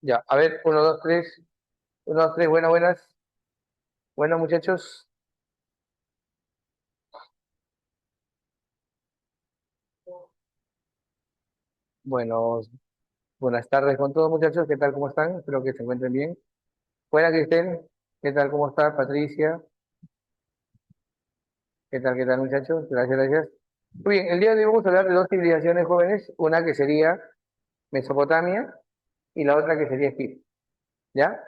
Ya, a ver, uno, dos, tres. Uno, dos, tres, buenas, buenas. Bueno, muchachos. Bueno, buenas tardes con todos, muchachos. ¿Qué tal? ¿Cómo están? Espero que se encuentren bien. Buenas, Cristel. ¿Qué tal? ¿Cómo está? Patricia. ¿Qué tal? ¿Qué tal, muchachos? Gracias, gracias. Muy bien, el día de hoy vamos a hablar de dos civilizaciones jóvenes. Una que sería Mesopotamia y la otra que sería Egipto. ¿Ya?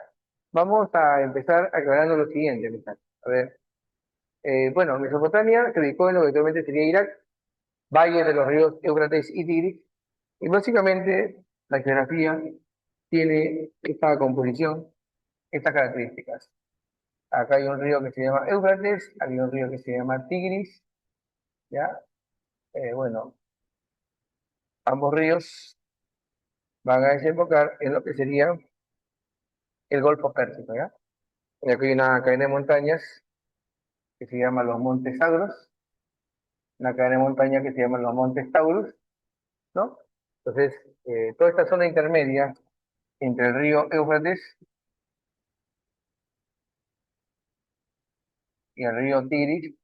Vamos a empezar aclarando lo siguiente, muchachos. A ver. Bueno, Mesopotamia se ubicó en lo que actualmente sería Irak, valle de los ríos Éufrates y Tigris. Y básicamente la geografía tiene esta composición, estas características. Acá hay un río que se llama Éufrates, hay un río que se llama Tigris, ¿ya? Bueno, ambos ríos van a desembocar en lo que sería el Golfo Pérsico, ¿ya? Y aquí hay una cadena de montañas que se llama los Montes Sagros, una cadena de montañas que se llama los Montes Taurus, ¿no? Entonces, toda esta zona intermedia entre el río Éufrates y el río Tigris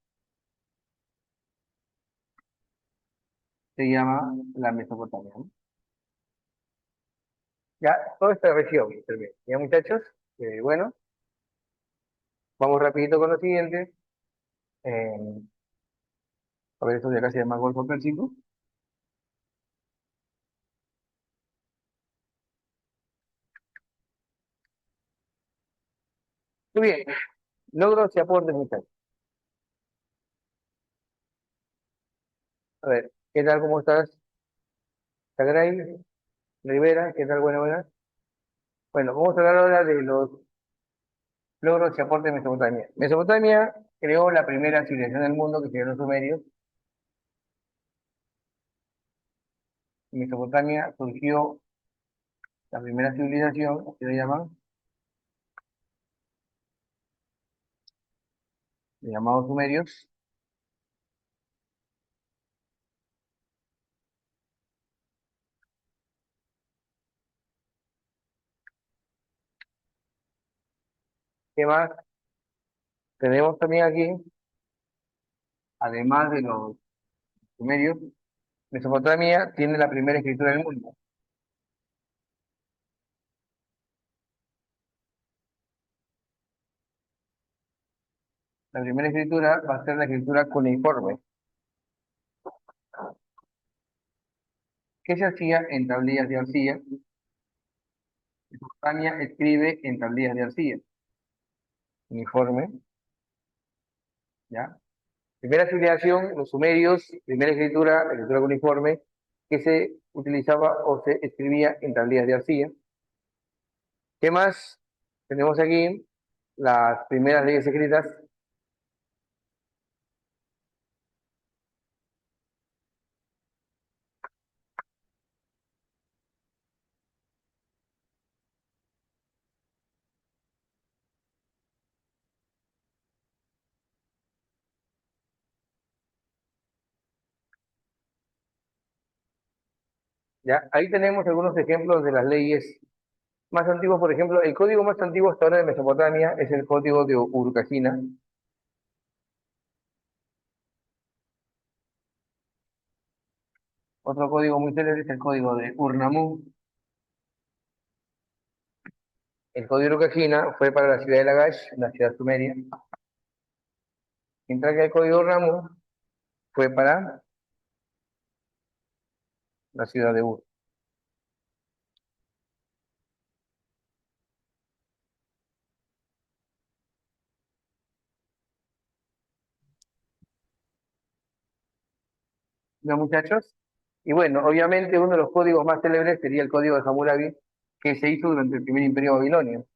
se llama la Mesopotamia, ¿no? Ya, toda esta región intermedia. Ya, muchachos, bueno, vamos rapidito con lo siguiente. Eh, a ver, esto de acá se llama Golfo Pérsico. Muy bien, logros y aportes, muchachos. A ver, ¿qué tal? ¿Cómo estás? Sagray, Rivera, ¿qué tal? Buenas, buenas. Bueno, vamos a hablar ahora de los logros y aportes de Mesopotamia. Mesopotamia creó la primera civilización del mundo, que serían los sumerios. En Mesopotamia surgió la primera civilización, que le llaman, llamados sumerios. ¿Qué más tenemos también aquí? Además de los sumerios, Mesopotamia tiene la primera escritura del mundo. La primera escritura va a ser la escritura cuneiforme, que se hacía en tablillas de arcilla. Mesopotamia escribe en tablillas de arcilla, cuneiforme, ¿ya? Primera civilización, los sumerios, primera escritura, la escritura cuneiforme, que se utilizaba o se escribía en tablillas de arcilla. ¿Qué más? Tenemos aquí las primeras leyes escritas. ¿Ya? Ahí tenemos algunos ejemplos de las leyes más antiguos. Por ejemplo, el código más antiguo hasta ahora de Mesopotamia es el código de Urukagina. Otro código muy célebre es el código de Ur-Nammu. El código de Urukagina fue para la ciudad de Lagash, la ciudad sumeria, mientras que el código de Ur-Nammu fue para la ciudad de Ur. ¿No, muchachos? Y bueno, obviamente uno de los códigos más célebres sería el código de Hammurabi, que se hizo durante el primer imperio babilonio.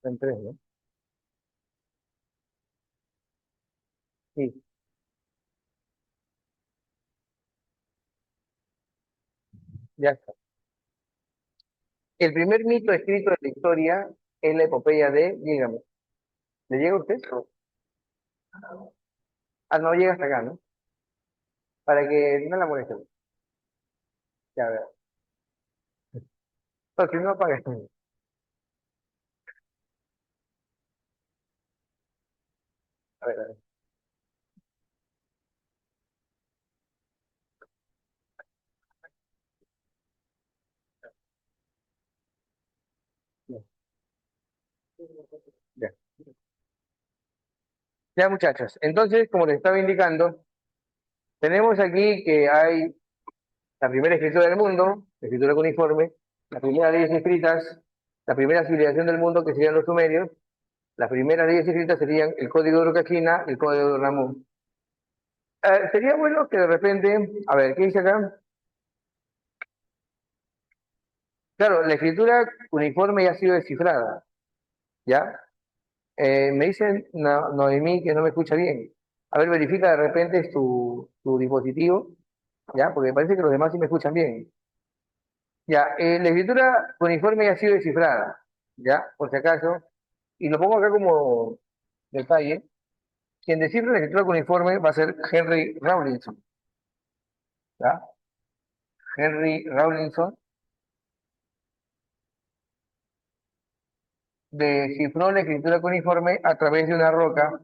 En tres, ¿no? Sí, ya está. El primer mito escrito de la historia es la epopeya de Gilgamesh. ¿Le llega a usted? Ah, no llega hasta acá, ¿no? Para que no la moleste. Ya, a ver. Porque no apaga. A ver, a ver. Ya, ya. Ya, muchachos. Entonces, como les estaba indicando, tenemos aquí que hay la primera escritura del mundo, la escritura cuneiforme, las primeras leyes escritas, la primera civilización del mundo, que serían los sumerios, las primeras leyes escritas serían el código de Urukagina, el código de Ramón. Sería bueno que de repente, a ver, ¿qué dice acá? Claro, la escritura cuneiforme ya ha sido descifrada, ¿ya? Me dicen Noemí que no me escucha bien. A ver, verifica de repente tu dispositivo, ¿ya? Porque parece que los demás sí me escuchan bien. Ya, la escritura cuneiforme ya ha sido descifrada, ¿ya? Por si acaso. Y lo pongo acá como detalle. Quien descifra la escritura cuneiforme va a ser Henry Rawlinson, ¿ya? Henry Rawlinson descifró la escritura cuneiforme a través de una roca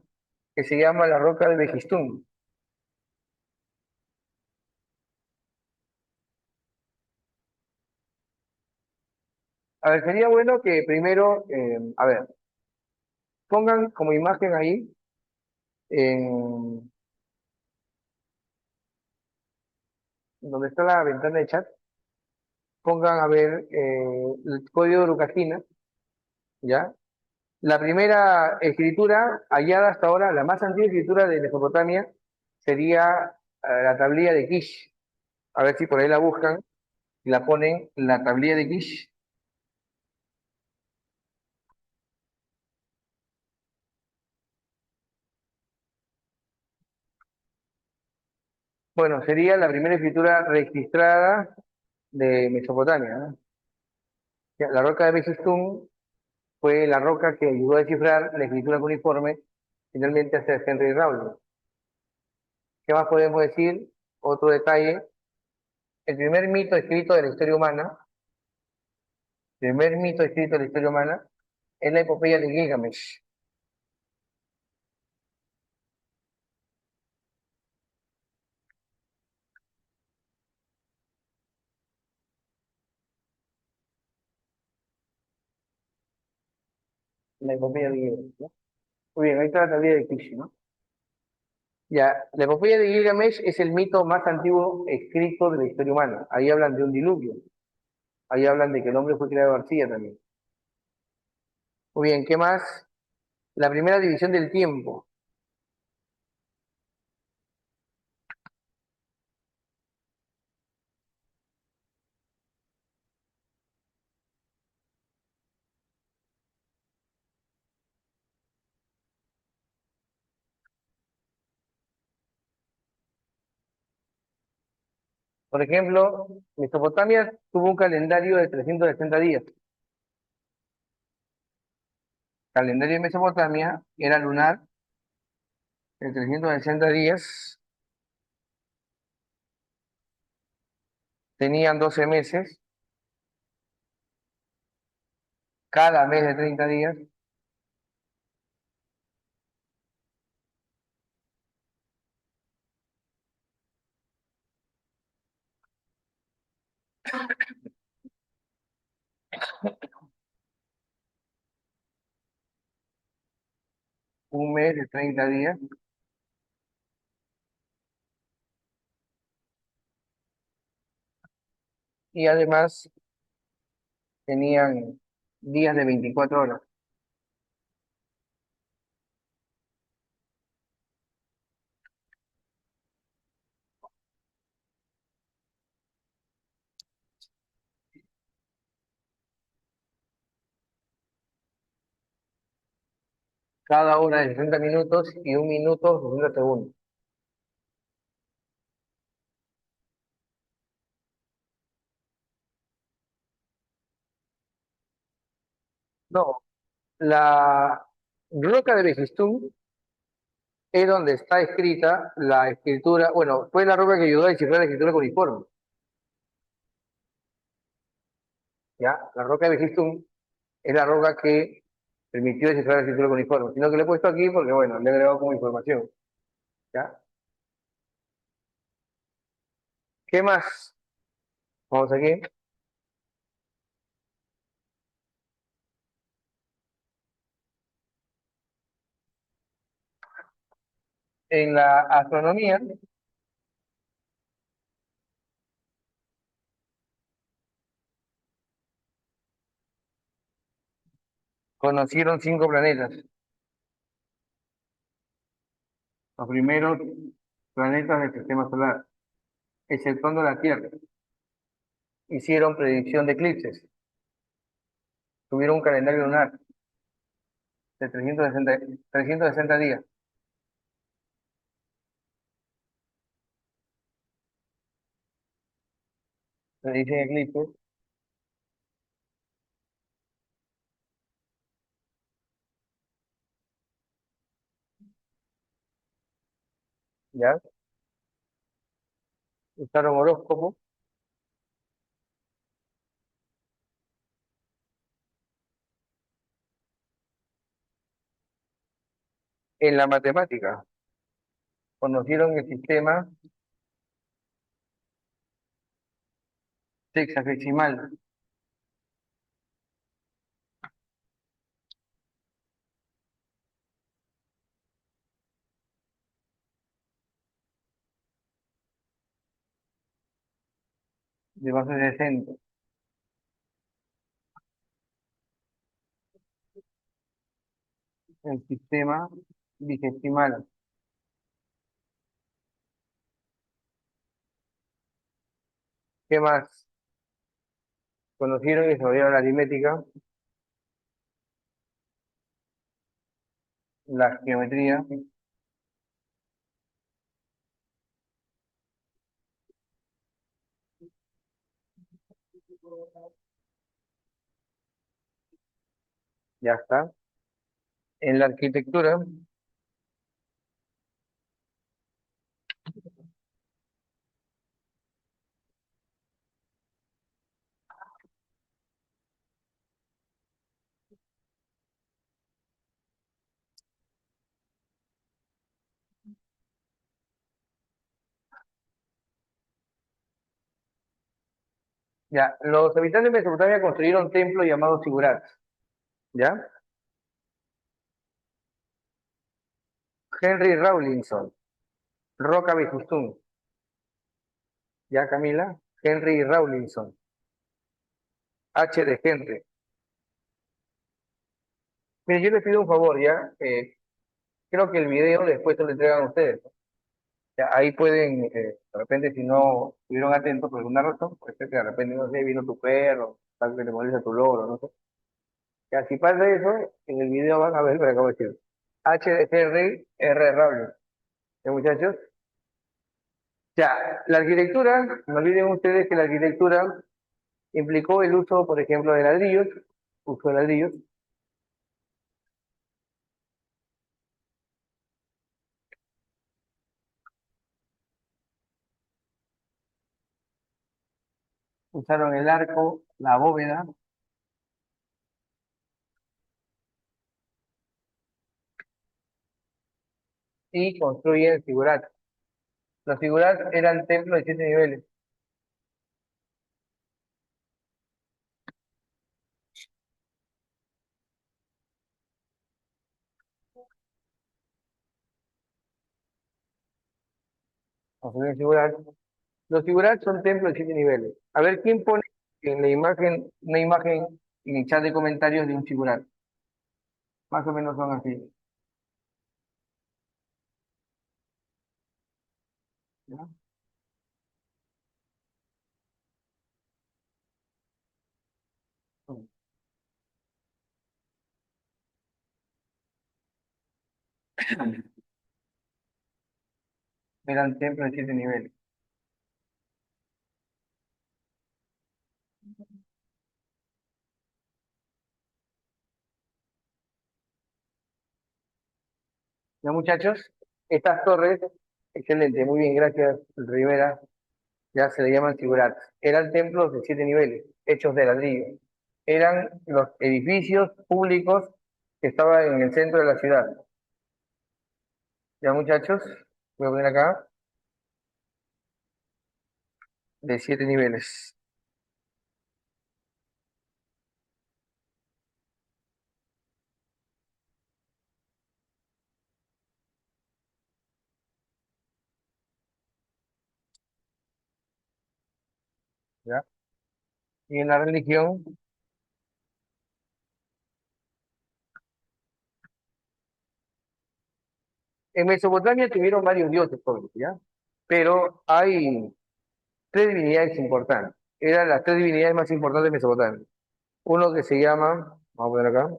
que se llama la roca de Behistún. A ver, sería bueno que primero, a ver, pongan como imagen ahí, en donde está la ventana de chat, pongan a ver el código de Urucagina, ¿ya? La primera escritura hallada hasta ahora, la más antigua escritura de Mesopotamia, sería la tablilla de Kish. A ver si por ahí la buscan y la ponen, la tablilla de Kish. Bueno, sería la primera escritura registrada de Mesopotamia, ¿no? Ya, la roca de Behistún fue la roca que ayudó a descifrar la escritura cuneiforme, finalmente hacia Henry Rawlinson. ¿Qué más podemos decir? Otro detalle, el primer mito escrito de la historia humana, el primer mito escrito de la historia humana es la epopeya de Gilgamesh. La epopeya de Gilgamesh, ¿no? Muy bien, ahí está la tablilla de Kish, ¿no? Ya, la epopeya de Gilgamesh es el mito más antiguo escrito de la historia humana. Ahí hablan de un diluvio, ahí hablan de que el hombre fue creado de arcilla también. Muy bien, ¿qué más? La primera división del tiempo. Por ejemplo, Mesopotamia tuvo un calendario de 360 días. El calendario de Mesopotamia era lunar de 360 días, tenían 12 meses, cada mes de 30 días, un mes de 30 días, y además tenían días de 24 horas. cada una de 60 minutos y 1 minuto 60 segundos. No, la roca de Begistún es donde está escrita la escritura, bueno, fue la roca que ayudó a descifrar la escritura cuneiforme, ¿ya? La roca de Begistún es la roca que permitió descifrar la escritura cuneiforme, sino que le he puesto aquí porque, bueno, le he agregado como información, ¿ya? ¿Qué más? Vamos aquí. En la astronomía conocieron 5 planetas, los primeros planetas del sistema solar, exceptuando la Tierra. Hicieron predicción de eclipses, tuvieron un calendario lunar de 360 días, predicen eclipses, ¿ya? Usaron horóscopo en la matemática, conocieron el sistema sexagesimal de base de centro, el sistema vigesimal. ¿Qué más? Conocieron y desarrollaron la aritmética, la geometría, ya está. En la arquitectura, ya, los habitantes de Mesopotamia construyeron templos llamados sigurats, ¿ya? Henry Rawlinson, Roca Bejustún, ¿ya, Camila? Henry Rawlinson, H de Henry. Mire, yo les pido un favor, ¿ya? Creo que el video después se lo entregan a ustedes. Ya, ahí pueden, de repente, si no estuvieron atentos por alguna razón, puede ser que de repente, no sé, vino tu perro, tal que te molesta tu loro, no sé. Ya, si pasa eso, en el video van a ver lo que acabo de decir. H de Henry, R de Rawlinson. ¿Ya, muchachos? Ya, la arquitectura, no olviden ustedes que la arquitectura implicó el uso, por ejemplo, de ladrillos, uso de ladrillos, usaron el arco, la bóveda y construyen figurat. Los figurat eran templos de 7 niveles. Construyen figurat. Los figurat son templos de 7 niveles. A ver, ¿quién pone en la imagen, una imagen en el chat de comentarios de un figurat? Más o menos son así. ¿Ya? Eran templos de 7 niveles. ¿No, muchachos? Estas torres, excelente, muy bien, gracias, Rivera. Ya se le llaman figurats. Eran templos de 7 niveles, hechos de ladrillo. Eran los edificios públicos que estaban en el centro de la ciudad. Ya, muchachos, voy a poner acá, de 7 niveles. ¿Ya? Y en la religión, en Mesopotamia tuvieron varios dioses, pobres, ¿ya? Pero hay 3 divinidades importantes. Eran las 3 divinidades más importantes de Mesopotamia. Uno que se llama, vamos a poner acá,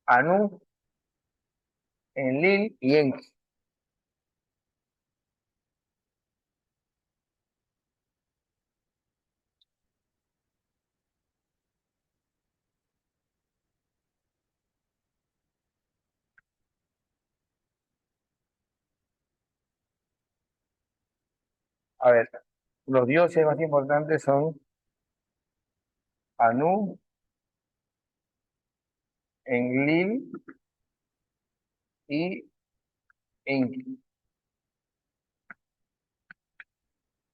Anu, Enlil y Enki. A ver, los dioses más importantes son Anu, Enlil y Enki.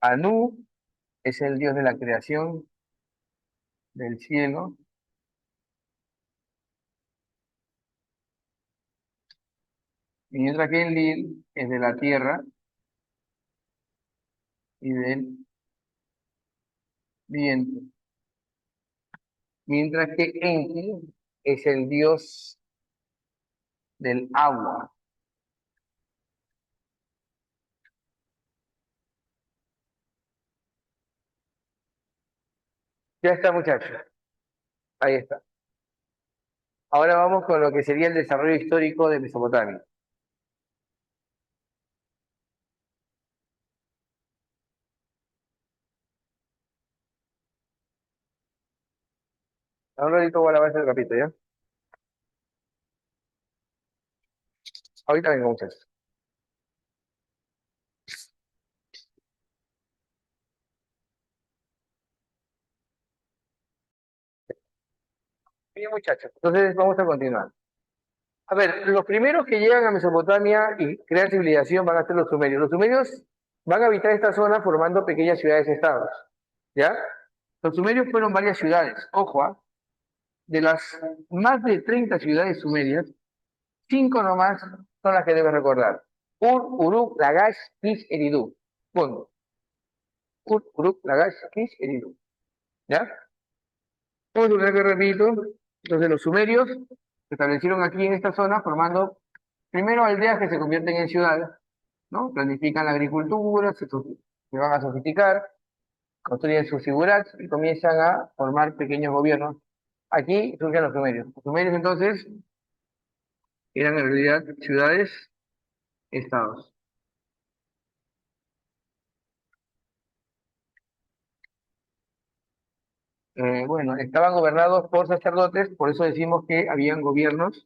Anu es el dios de la creación del cielo, y mientras que Enlil es de la tierra y del viento. Mientras que Enki es el dios del agua. Ya está, muchachos. Ahí está. Ahora vamos con lo que sería el desarrollo histórico de Mesopotamia. Un ratito voy a lavar el capítulo, ¿ya? Ahorita vengo, muchachos. Bien, muchachos. Entonces vamos a continuar. A ver, los primeros que llegan a Mesopotamia y crean civilización van a ser los sumerios. Los sumerios van a habitar esta zona formando pequeñas ciudades-estados, ¿ya? Los sumerios fueron varias ciudades. Ojo, ¿ah? De las más de 30 ciudades sumerias, 5 nomás son las que debes recordar. Ur, Uruk, Lagash, Kish, Eridu. Punto. Ur, Uruk, Lagash, Kish, Eridu. ¿Ya? Vamos a ver que repito. Entonces los sumerios se establecieron aquí en esta zona formando primero aldeas que se convierten en ciudades, ¿no? Planifican la agricultura, se van a sofisticar, construyen sus figurats y comienzan a formar pequeños gobiernos. Aquí surgen los sumerios. Los sumerios entonces eran en realidad ciudades, estados. Bueno, estaban gobernados por sacerdotes, por eso decimos que habían gobiernos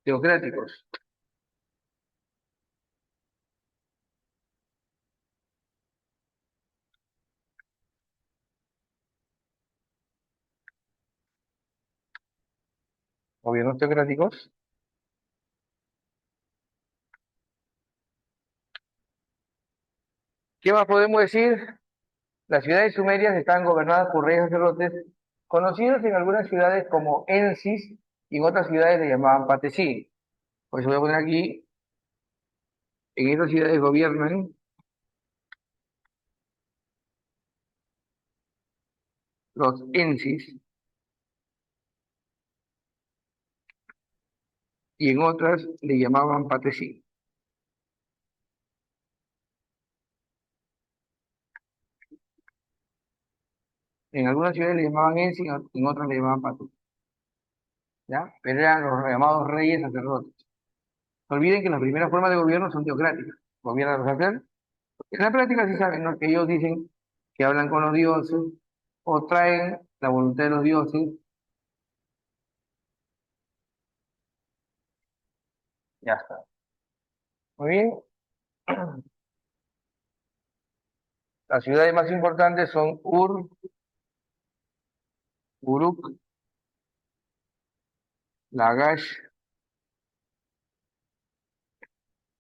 teocráticos. Gobiernos teocráticos. ¿Qué más podemos decir? Las ciudades sumerias estaban gobernadas por reyes sacerdotes, conocidos en algunas ciudades como Ensis y en otras ciudades le llamaban Patesí. Por eso voy a poner aquí, en esas ciudades gobiernan los Ensis y en otras le llamaban Patesí. En algunas ciudades le llamaban Ensi, en otras le llamaban Patu, ¿ya? Pero eran los llamados reyes sacerdotes. No olviden que las primeras formas de gobierno son teocráticas. Gobiernan los sacerdotes. En la práctica sí saben, ¿no? Que ellos dicen que hablan con los dioses o traen la voluntad de los dioses. Ya está. Muy bien. Las ciudades más importantes son Ur, Uruk, Lagash,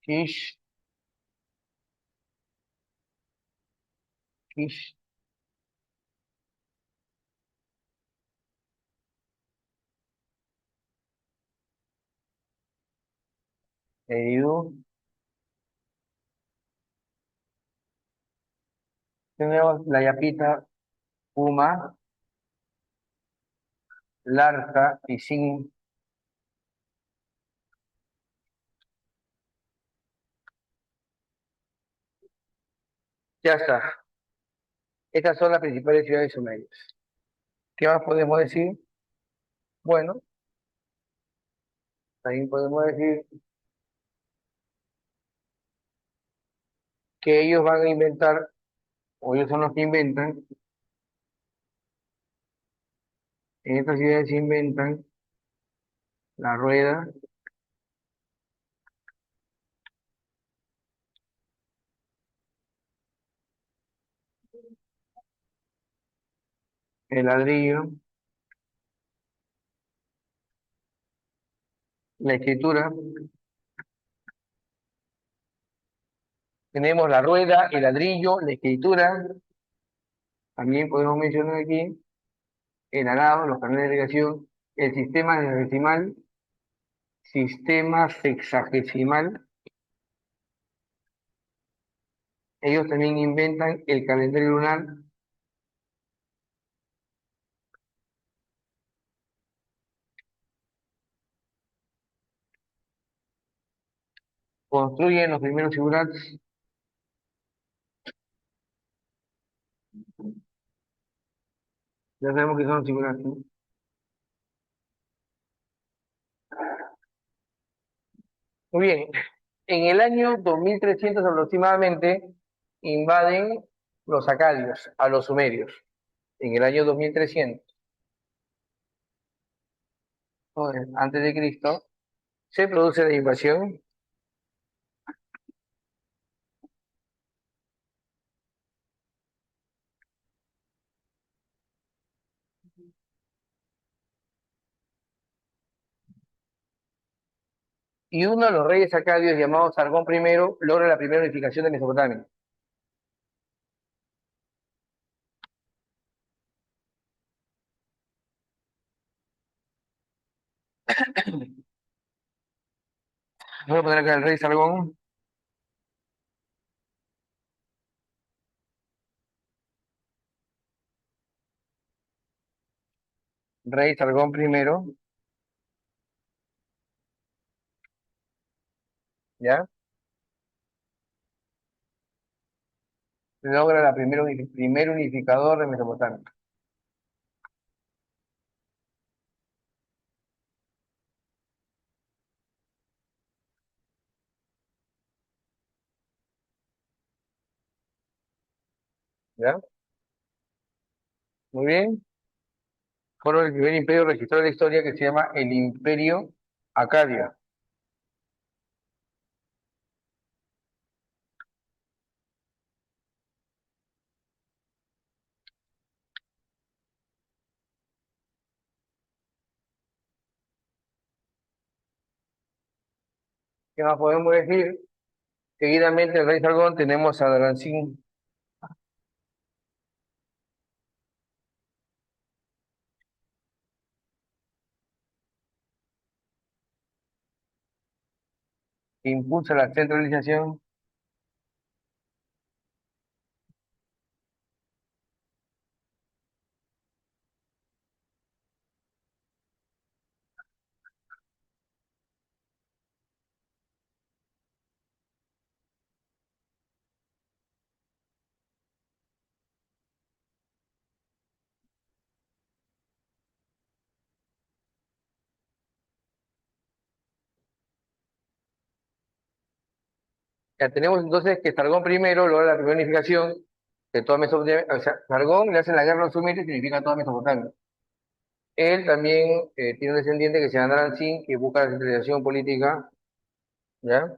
Kish, Kish, Eridu. Tenemos la Yapita, Puma, Larza y Sin. Ya está. Estas son las principales ciudades sumerias. ¿Qué más podemos decir? Bueno, también podemos decir que ellos van a inventar, o ellos son los que inventan, en estas ciudades se inventan la rueda, el ladrillo, la escritura. Tenemos la rueda, el ladrillo, la escritura. También podemos mencionar aquí el arado, los canales de irrigación, el sistema sexagesimal. Ellos también inventan el calendario lunar, construyen los primeros figurados. Ya sabemos que son los figurados, ¿no? Muy bien. En el año 2300 aproximadamente invaden los acadios a los sumerios. En el año 2300, antes de Cristo, se produce la invasión y uno de los reyes acadios, llamado Sargón I, logra la primera unificación de Mesopotamia. Voy a poner acá el rey Sargón. Rey Sargón I, ¿ya? Logra la primer unificador de Mesopotamia, ¿ya? Muy bien. Fueron el primer imperio registrado en la historia que se llama el Imperio Acadio. ¿Qué más podemos decir? Seguidamente, el rey Sargón tenemos a Darancín. Que impulsa la centralización. Ya tenemos entonces que Sargón primero logra la primera unificación de toda Mesopotamia. O sea, Sargón le hace la guerra a los sumerios y unifica toda Mesopotamia. Él también tiene un descendiente que se llama Naram-Sin, que busca la centralización política, ¿ya?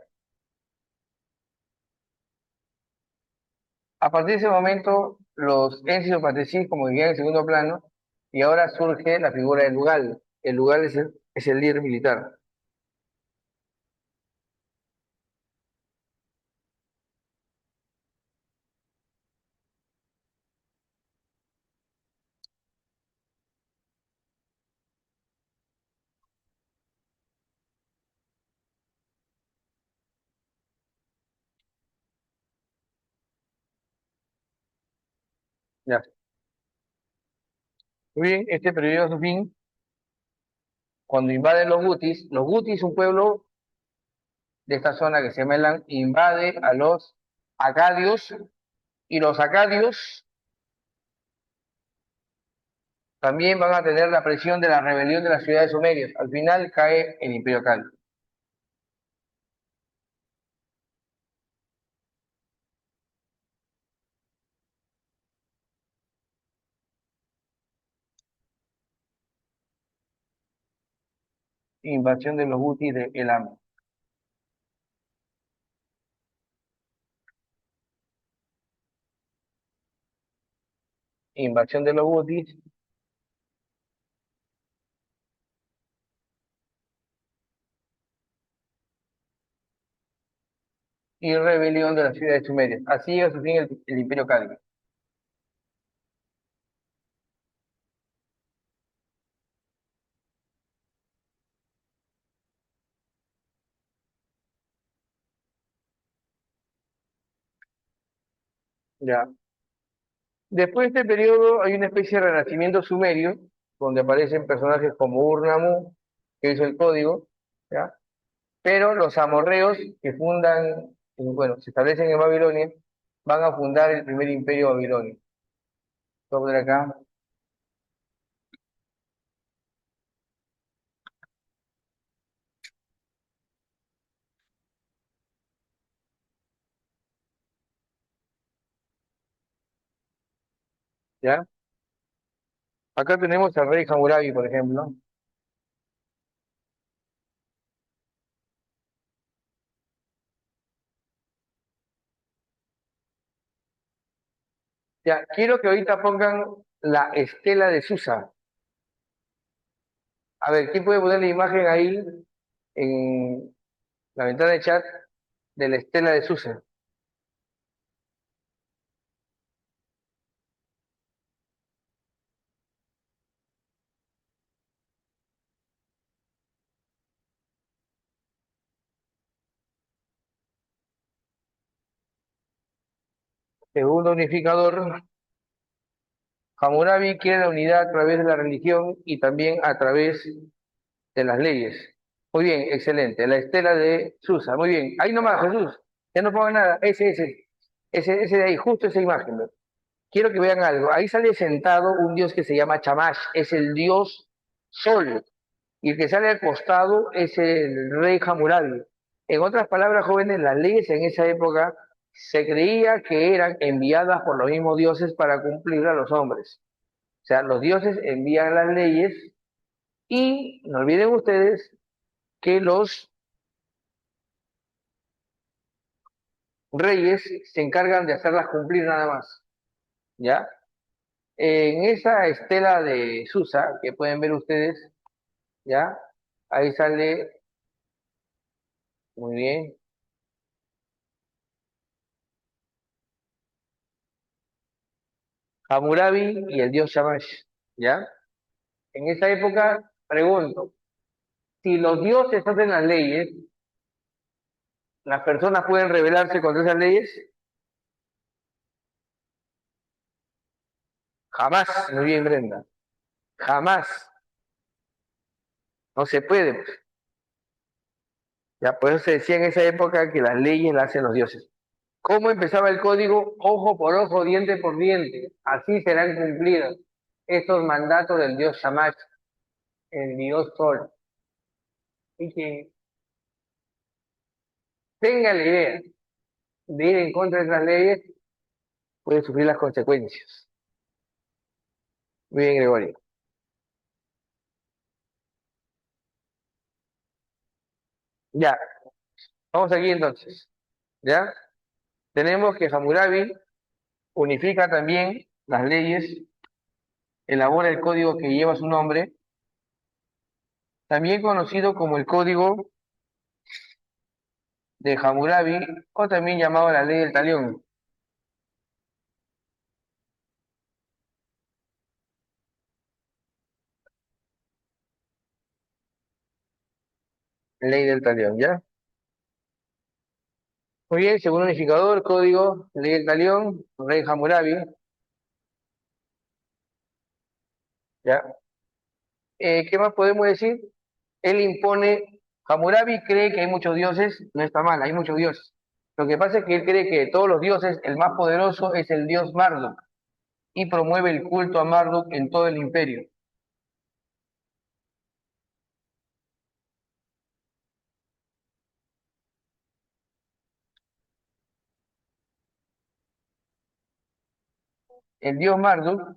A partir de ese momento, los Encis o Patricis como que quedan en segundo plano, y ahora surge la figura del Lugal. El Lugal es el líder militar, ¿ya? Muy bien, este periodo a su fin cuando invaden los Gutis, un pueblo de esta zona que se llama Elam, invade a los acadios, y los acadios también van a tener la presión de la rebelión de las ciudades sumerias. Al final cae el Imperio Acadio. Invasión de los Gutis de Elam. Invasión de los Gutis y rebelión de las ciudades sumerias. Así llega a su fin el Imperio Acadio. Ya. Después de este periodo hay una especie de renacimiento sumerio, donde aparecen personajes como Ur-Nammu, que hizo el código, ¿ya? Pero los amorreos que fundan, bueno, se establecen en Babilonia, van a fundar el primer imperio babilonio. Voy a poner acá, ¿ya? Acá tenemos al rey Hammurabi, por ejemplo. Ya, quiero que ahorita pongan la estela de Susa. A ver, ¿quién puede poner la imagen ahí en la ventana de chat de la estela de Susa? Segundo unificador, Hammurabi quiere la unidad a través de la religión y también a través de las leyes. Muy bien, excelente. La estela de Susa. Muy bien. Ahí nomás, Jesús. Ya no pongan nada. Ese de ahí, justo esa imagen. ¿Ve? Quiero que vean algo. Ahí sale sentado un dios que se llama Chamash. Es el dios Sol. Y el que sale al costado es el rey Hammurabi. En otras palabras, jóvenes, las leyes en esa época se creía que eran enviadas por los mismos dioses para cumplir a los hombres. O sea, los dioses envían las leyes y no olviden ustedes que los reyes se encargan de hacerlas cumplir nada más, ¿ya? En esa estela de Susa que pueden ver ustedes, ¿ya? Ahí sale, muy bien, Hammurabi y el dios Shamash, ¿ya? En esa época, pregunto, si los dioses hacen las leyes, ¿las personas pueden rebelarse contra esas leyes? Jamás, muy bien, Brenda, jamás, no se puede, pues. Ya, por eso se decía en esa época que las leyes las hacen los dioses. ¿Cómo empezaba el código? Ojo por ojo, diente por diente. Así serán cumplidos estos mandatos del dios Shamash, el dios Sol. Y que tenga la idea. de ir en contra de las leyes, puede sufrir las consecuencias. Muy bien, Gregorio. Ya, vamos aquí entonces. ¿Ya? Tenemos que Hammurabi unifica también las leyes, elabora el código que lleva su nombre, también conocido como el Código de Hammurabi, o también llamado la Ley del Talión. Ley del Talión, ¿ya? Muy bien, según unificador, código, ley del talión, rey Hammurabi, ¿ya? ¿Qué más podemos decir? Él impone, Hammurabi cree que hay muchos dioses, no está mal, hay muchos dioses. Lo que pasa es que él cree que de todos los dioses, el más poderoso es el dios Marduk, y promueve el culto a Marduk en todo el imperio. El dios Marduk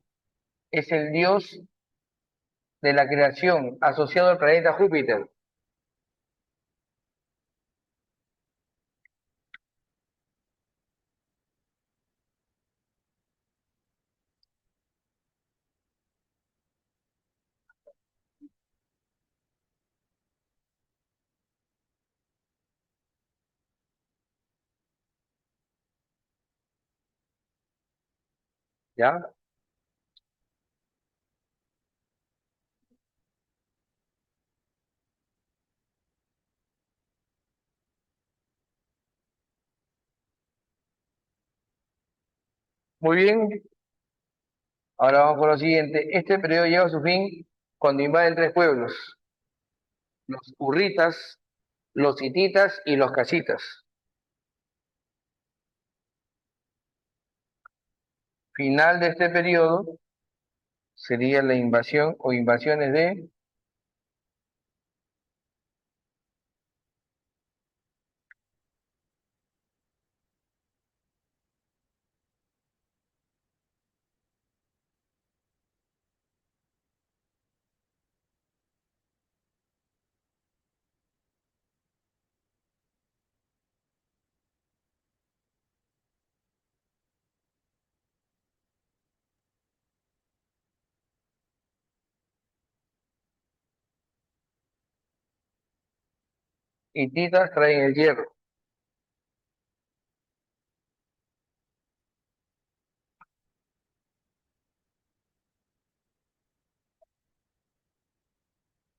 es el dios de la creación asociado al planeta Júpiter, ¿ya? Muy bien, ahora vamos con lo siguiente. Este periodo llega a su fin cuando invaden tres pueblos, los hurritas, los hititas y los casitas. Final de este periodo sería la invasión o invasiones de, hititas traen el hierro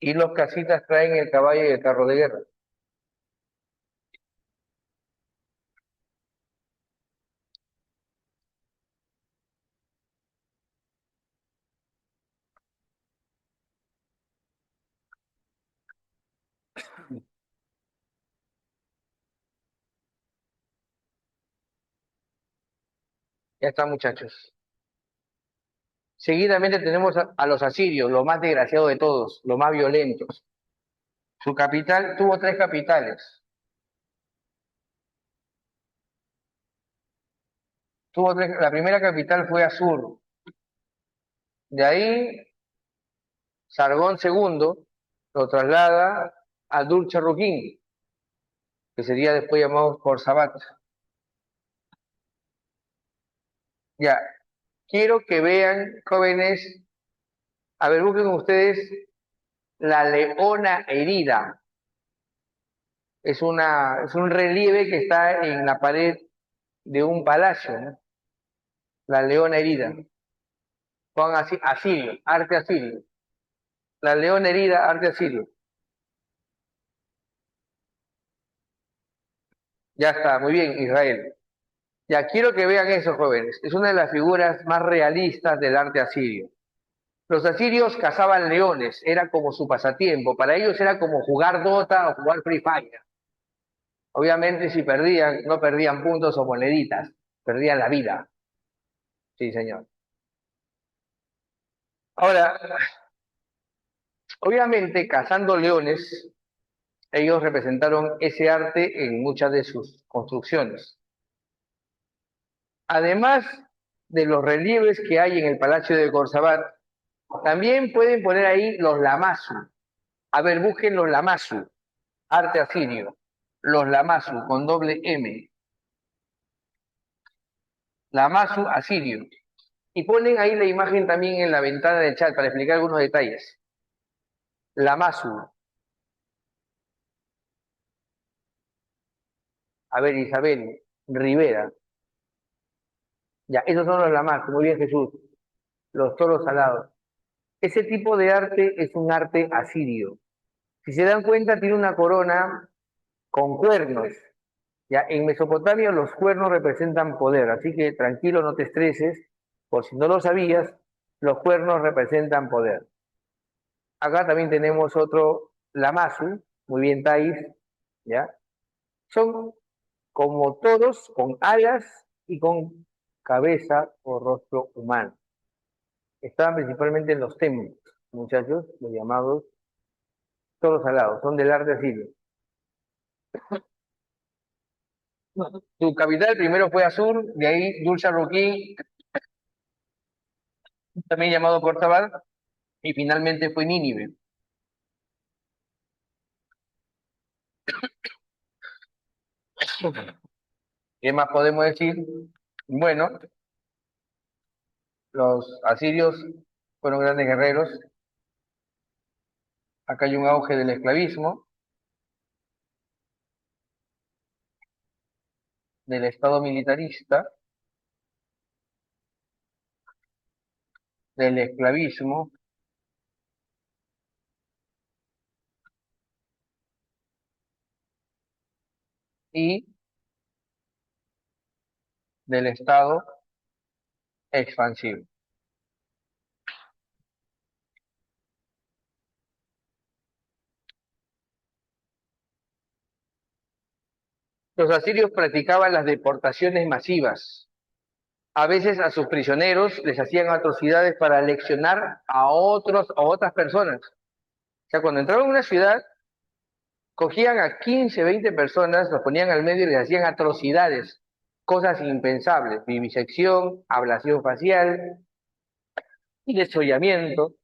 y los casitas traen el caballo y el carro de guerra. Ya está, muchachos. Seguidamente tenemos a los asirios, los más desgraciados de todos, los más violentos. Su capital tuvo tres capitales. La primera capital fue Asur. De ahí, Sargón II lo traslada a Dur-Charruquín, que sería después llamado Sabat. Ya, quiero que vean, jóvenes, a ver, busquen ustedes la leona herida. Es un relieve que está en la pared de un palacio, ¿no? La leona herida. Pongan así, asirio, arte asirio. La leona herida, arte asirio. Ya está, muy bien, Israel. Ya quiero que vean eso, jóvenes. Es una de las figuras más realistas del arte asirio. Los asirios cazaban leones, era como su pasatiempo. Para ellos era como jugar Dota o jugar Free Fire. Obviamente, si perdían, no perdían puntos o moneditas, perdían la vida. Sí, señor. Ahora, obviamente, cazando leones, ellos representaron ese arte en muchas de sus construcciones. Además de los relieves que hay en el Palacio de Corzabat, también pueden poner ahí los lamasu. A ver, busquen los lamasu, arte asirio. Los lamasu con doble M. Lamasu asirio. Y ponen ahí la imagen también en la ventana del chat para explicar algunos detalles. Lamasu. A ver, Isabel Rivera. Ya, esos son los lamasu. Muy bien, Jesús. Los toros alados. Ese tipo de arte es un arte asirio. Si se dan cuenta, tiene una corona con cuernos. Ya, en Mesopotamia los cuernos representan poder, así que tranquilo, no te estreses, por si no lo sabías, los cuernos representan poder. Acá también tenemos otro Lamazu, muy bien Thais, ¿ya? Son como todos, con alas y con cabeza o rostro humano. Estaban principalmente en los templos, muchachos, los llamados toros alados, son del arte asirio. Su capital primero fue Asur, de ahí Dulce también llamado Cortabal, y finalmente fue Nínive. ¿Qué más podemos decir? Bueno, los asirios fueron grandes guerreros. Acá hay un auge del esclavismo, del Estado militarista, del esclavismo y del Estado expansivo. Los asirios practicaban las deportaciones masivas. A veces a sus prisioneros les hacían atrocidades para leccionar a otras personas. O sea, cuando entraban en una ciudad, cogían a 15, 20 personas, los ponían al medio y les hacían atrocidades, cosas impensables, vivisección, ablación facial y desollamiento,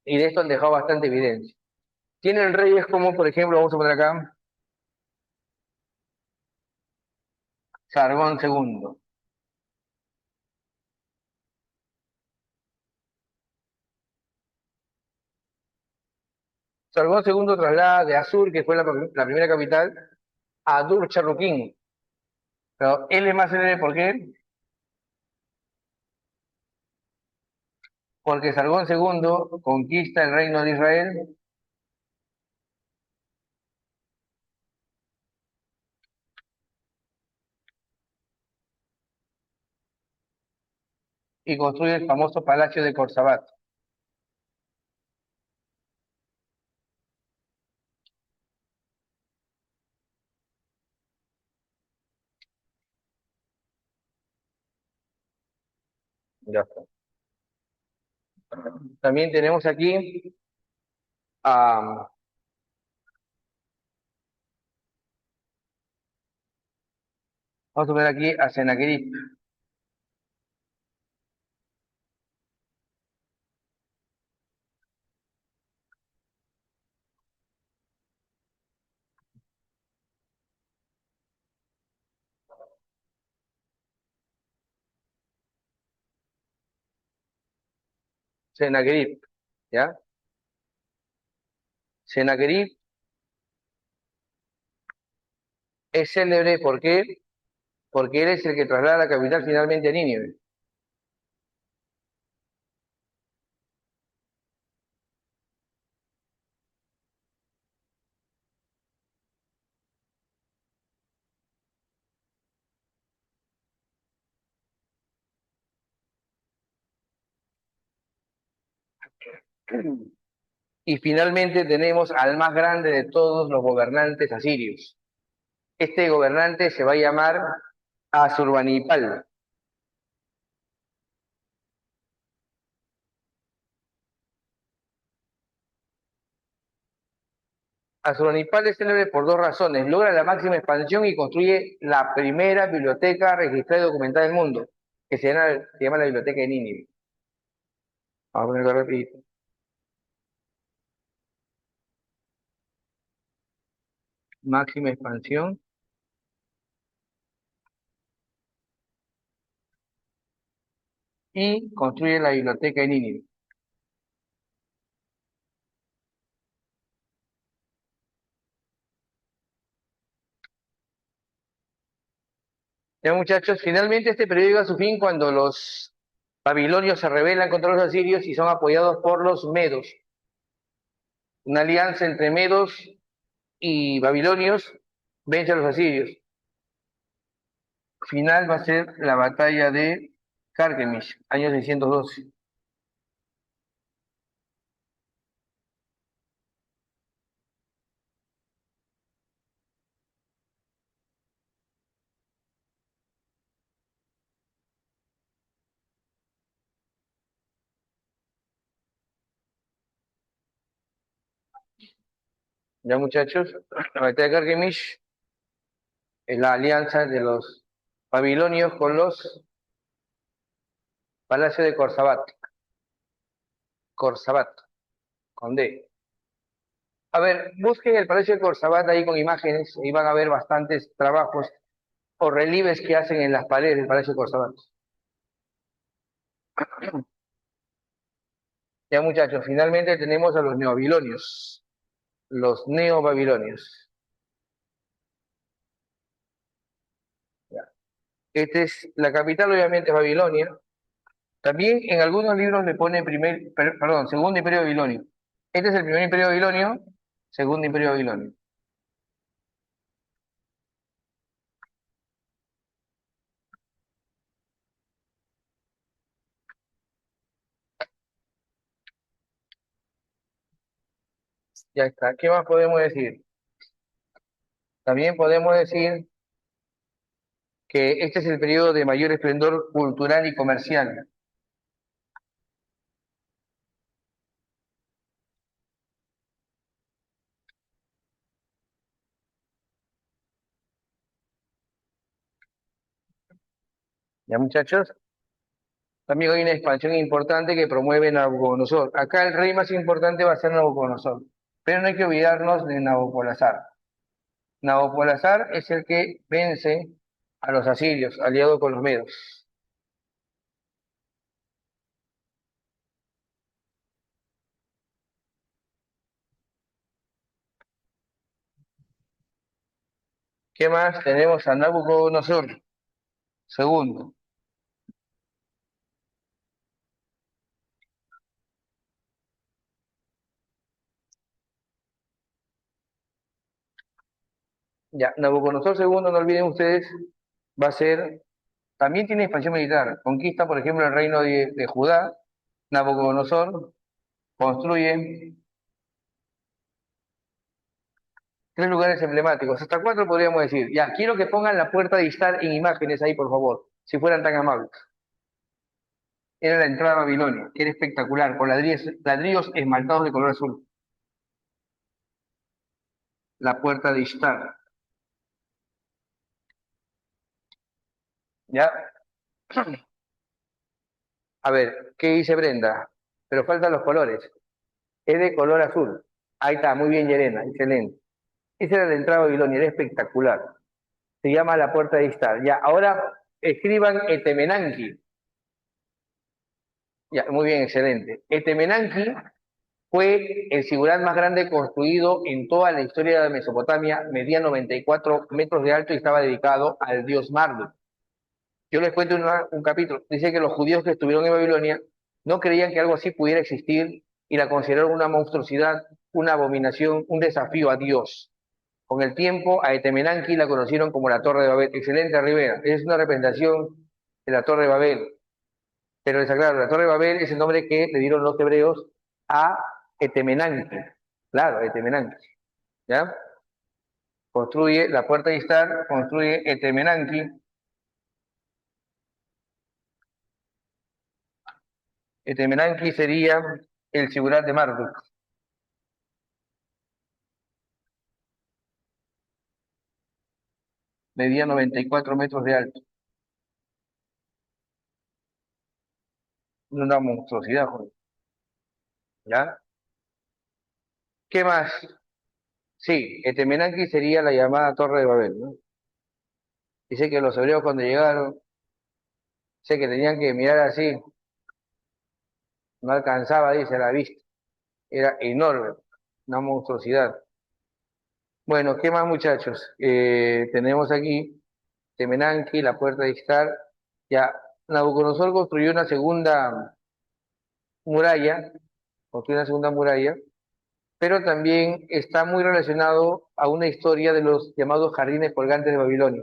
y de esto han dejado bastante evidencia. Tienen reyes como, por ejemplo, vamos a poner acá, Sargón II. Sargón II traslada de Asur, que fue la primera capital, a Dur-Charruquín. Pero él es más célebre, ¿por qué? Porque Sargón II conquista el reino de Israel y construye el famoso palacio de Corsabat. Ya está. También tenemos aquí a, vamos a ver aquí a Sennacherib. Sennacherib, ¿ya? Sennacherib es célebre, ¿por qué? Porque él es el que traslada la capital finalmente a Nínive. Y finalmente tenemos al más grande de todos los gobernantes asirios. Este gobernante se va a llamar Asurbanipal. Asurbanipal es célebre por dos razones. Logra la máxima expansión y construye la primera biblioteca registrada y documentada del mundo, que se llama la Biblioteca de Nínive. Vamos a ponerlo rapidito. Máxima expansión. Y construye la Biblioteca de Nínive. Ya muchachos, finalmente este periodo llega a su fin cuando los babilonios se rebelan contra los asirios y son apoyados por los medos. Una alianza entre medos y babilonios vence a los asirios. Final va a ser la batalla de Carquemish, año 612. Ya muchachos, la batalla de Carquemish es la alianza de los babilonios con los palacios de Corsabat. Corsabat, con D. A ver, busquen el Palacio de Corsabat ahí con imágenes y van a ver bastantes trabajos o relieves que hacen en las paredes del Palacio de Corsabat. Ya muchachos, finalmente tenemos a los neobabilonios. Los neobabilonios. Ya. Esta es la capital, obviamente, es Babilonia. También en algunos libros le pone perdón, segundo imperio babilonio. Este es el primer imperio babilonio, segundo imperio babilonio. Ya está. ¿Qué más podemos decir? También podemos decir que este es el periodo de mayor esplendor cultural y comercial. Ya muchachos, también hay una expansión importante que promueve Nabucodonosor. Acá el rey más importante va a ser Nabucodonosor, pero no hay que olvidarnos de Nabopolassar. Nabopolassar es el que vence a los asirios, aliado con los medos. ¿Qué más? Tenemos a Nabucodonosor, segundo. Ya, Nabucodonosor segundo, no olviden ustedes, va a ser, también tiene expansión militar. Conquista, por ejemplo, el reino de Judá. Nabucodonosor construye tres lugares emblemáticos, hasta cuatro podríamos decir. Ya, quiero que pongan la puerta de Istar en imágenes ahí, por favor, si fueran tan amables. Era la entrada a Babilonia, que era espectacular, con ladrillos esmaltados de color azul. La puerta de Ishtar. ¿Ya? A ver, ¿qué dice Brenda? Pero faltan los colores. Es de color azul. Ahí está, muy bien, Yerena, excelente. Esa era la entrada a Babilonia, era espectacular. Se llama la puerta de Ishtar. Ya, ahora escriban Etemenanki. Ya, muy bien, excelente. Etemenanki fue el sigurat más grande construido en toda la historia de Mesopotamia, medía 94 metros de alto y estaba dedicado al dios Marduk. Yo les cuento un capítulo. Dice que los judíos que estuvieron en Babilonia no creían que algo así pudiera existir y la consideraron una monstruosidad, una abominación, un desafío a Dios. Con el tiempo, a Etemenanki la conocieron como la Torre de Babel. Excelente, Rivera. Es una representación de la Torre de Babel. Pero les aclaro, la Torre de Babel es el nombre que le dieron los hebreos a Etemenanki. Claro, Etemenanki. ¿Ya? Construye la puerta de Istar, construye Etemenanki. Etemenanki sería el sigurat de Marduk. medía 94 metros de alto. Una monstruosidad, joder. ¿Ya? ¿Qué más? Sí, Etemenanque sería la llamada Torre de Babel, ¿no? Dice que los hebreos cuando llegaron, sé que tenían que mirar así, no alcanzaba, dice, la vista. Era enorme, una monstruosidad. Bueno, ¿qué más, muchachos? Tenemos aquí Temenanque, la puerta de Istar. Ya, Nabucodonosor construyó una segunda muralla, construyó una segunda muralla, pero también está muy relacionado a una historia de los llamados jardines colgantes de Babilonia.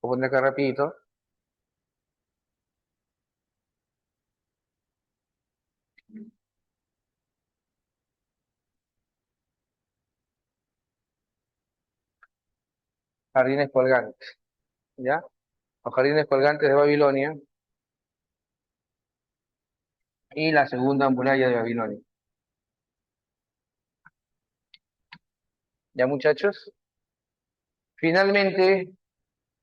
Voy a poner acá rapidito. Jardines colgantes, ¿ya? Los jardines colgantes de Babilonia y la segunda muralla de Babilonia. ¿Ya, muchachos? Finalmente,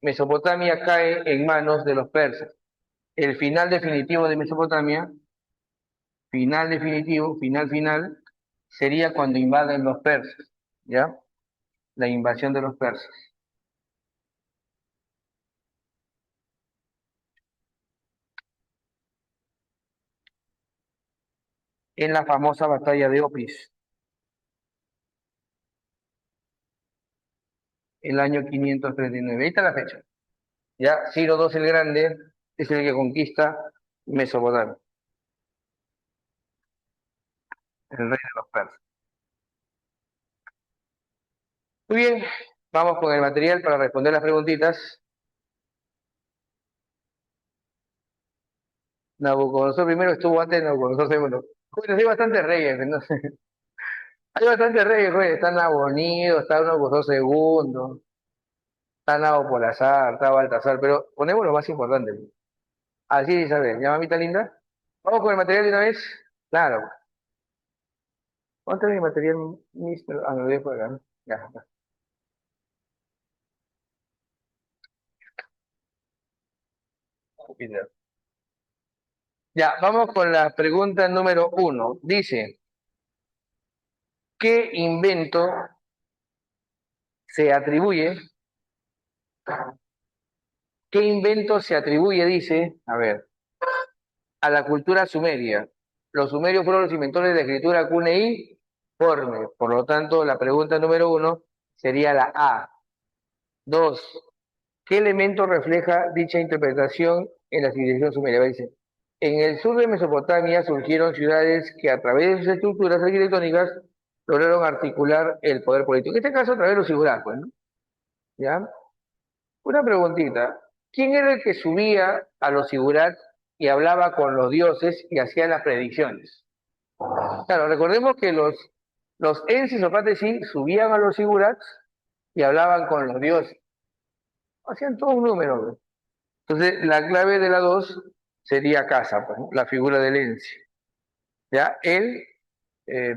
Mesopotamia cae en manos de los persas. El final definitivo de Mesopotamia, final definitivo, final, sería cuando invaden los persas, ¿ya? La invasión de los persas. En la famosa batalla de Opis, el año 539. Ahí está la fecha. Ya, Ciro II el Grande es el que conquista Mesopotamia, el rey de los persas. Muy bien, vamos con el material para responder las preguntitas. Nabucodonosor primero estuvo antes de Nabucodonosor segundo. Bueno, hay bastantes reyes, ¿no? Hay bastantes reyes, güey. Está Nabonido, está Nabucodonosor segundo, está Nabopolassar, está Baltasar, pero ponemos lo más importante. Así, Isabel, ¿ya, mamita linda? Vamos con el material de una vez. Claro. ¿Cuánto es mi material, mister? Ah, me lo dejo acá, ¿no? Ya, ya. Júpiter. Ya, vamos con la pregunta número uno. Dice, ¿qué invento se atribuye? ¿Qué invento se atribuye, dice, a ver, a la cultura sumeria? Los sumerios fueron los inventores de la escritura cuneiforme. Por lo tanto, la pregunta número uno sería la A. Dos, ¿qué elemento refleja dicha interpretación en la civilización sumeria? Dice, en el sur de Mesopotamia surgieron ciudades que a través de sus estructuras arquitectónicas lograron articular el poder político. En este caso, a través de los figuras, pues, ¿no? ¿Ya? Una preguntita. ¿Quién era el que subía a los figurat y hablaba con los dioses y hacía las predicciones? Claro, recordemos que los Ensis o Patesi subían a los figurats y hablaban con los dioses. Hacían todo un número, ¿no? Entonces, la clave de la dos sería casa, pues, ¿no? La figura del Ensi. ¿Ya? Él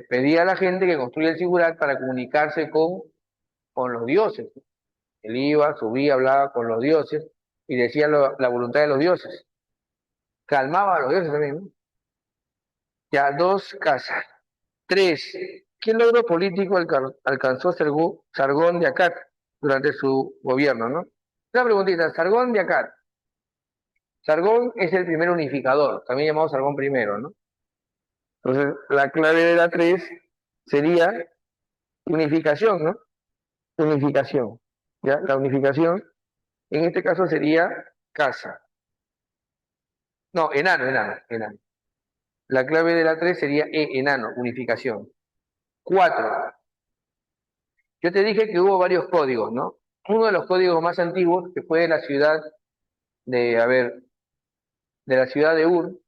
pedía a la gente que construya el figurat para comunicarse con los dioses. Él iba, subía, hablaba con los dioses y decía la voluntad de los dioses. Calmaba a los dioses también, ¿no? Ya, dos, casa. Tres, ¿qué logro político alcanzó Sargón de Akkad durante su gobierno, no? Una preguntita, Sargón de Akkad. Sargón es el primer unificador, también llamado Sargón primero, ¿no? Entonces, la clave de la tres sería unificación, ¿no? Unificación. ¿Ya? La unificación, en este caso sería casa. No, enano. La clave de la 3 sería enano, unificación. 4. Yo te dije que hubo varios códigos, ¿no? Uno de los códigos más antiguos, que fue de la ciudad de, a ver, de la ciudad de Ur.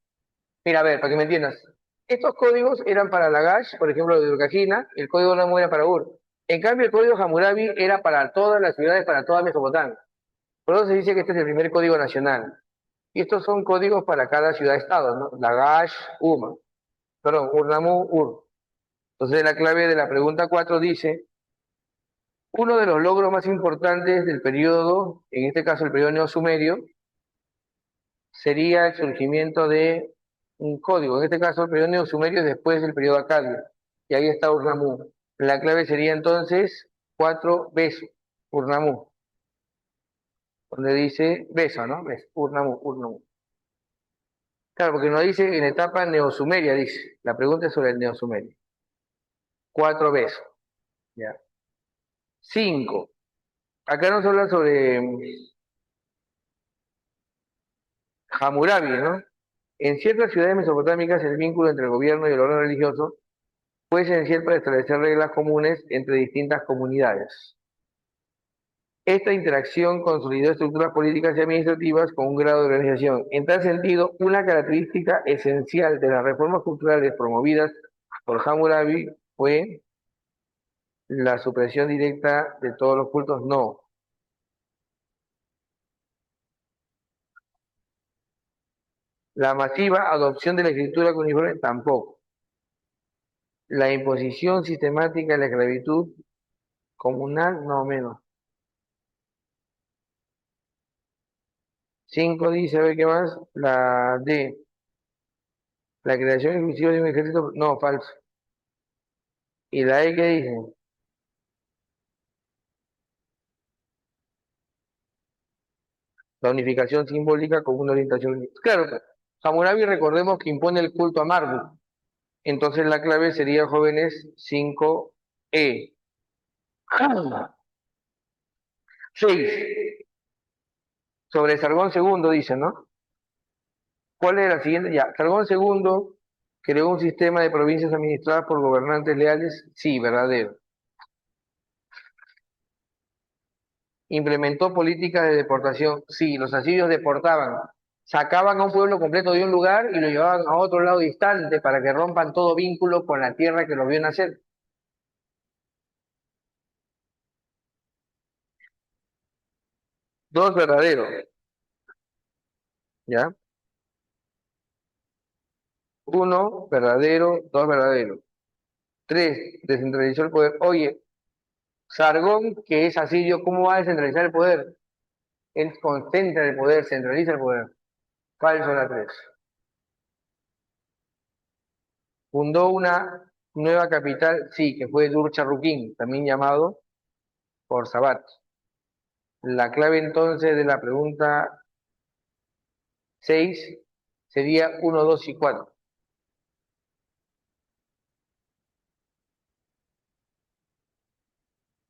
Mira, a ver, para que me entiendas. Estos códigos eran para Lagash, por ejemplo, de Urcajina, el código Namu era para Ur. En cambio, el código Hammurabi era para todas las ciudades, para toda Mesopotamia. Por eso se dice que este es el primer código nacional. Y estos son códigos para cada ciudad-estado, ¿no? Lagash, Uma. Perdón, Ur-Nammu, Ur. Entonces la clave de la pregunta 4 dice, Uno de los logros más importantes del periodo, en este caso el periodo neosumerio, sería el surgimiento de un código. En este caso el periodo neosumerio es después del periodo acadio. Y ahí está Urnamú. La clave sería entonces 4 beso, Urnamú, donde dice beso, ¿no? Urnamú, Urnamú. Claro, porque no dice en etapa neosumeria, dice. La pregunta es sobre el neosumerio. 4 besos. Ya. 5. Acá nos habla sobre Hammurabi, ¿no? En ciertas ciudades mesopotámicas el vínculo entre el gobierno y el orden religioso fue esencial para establecer reglas comunes entre distintas comunidades. Esta interacción consolidó estructuras políticas y administrativas con un grado de organización. En tal sentido, una característica esencial de las reformas culturales promovidas por Hammurabi fue la supresión directa de todos los cultos. No. La masiva adopción de la escritura cuneiforme tampoco. La imposición sistemática de la esclavitud comunal, no menos. 5 dice, a ver qué más. La D. La creación exclusiva de un ejército, no, falso. ¿Y la E qué dice? La unificación simbólica con una orientación. Claro, Hammurabi recordemos que impone el culto a Marduk. Entonces la clave sería, jóvenes, 5E. 6. Sobre Sargón segundo dice, ¿no? ¿Cuál es la siguiente? Ya, Sargón segundo creó un sistema de provincias administradas por gobernantes leales. Sí, verdadero. Implementó políticas de deportación. Sí, los asirios deportaban. Sacaban a un pueblo completo de un lugar y lo llevaban a otro lado distante para que rompan todo vínculo con la tierra que lo vio nacer. Dos, verdadero. ¿Ya? Uno, verdadero. Dos, verdadero. Tres, descentralizó el poder. Oye, Sargón, que es asirio, ¿cómo va a descentralizar el poder? Él concentra el poder, centraliza el poder. Falso la tres. Fundó una nueva capital, sí, que fue Dur-Charruquín, también llamado por Sabat. La clave entonces de la pregunta 6 sería uno, 2 y 4.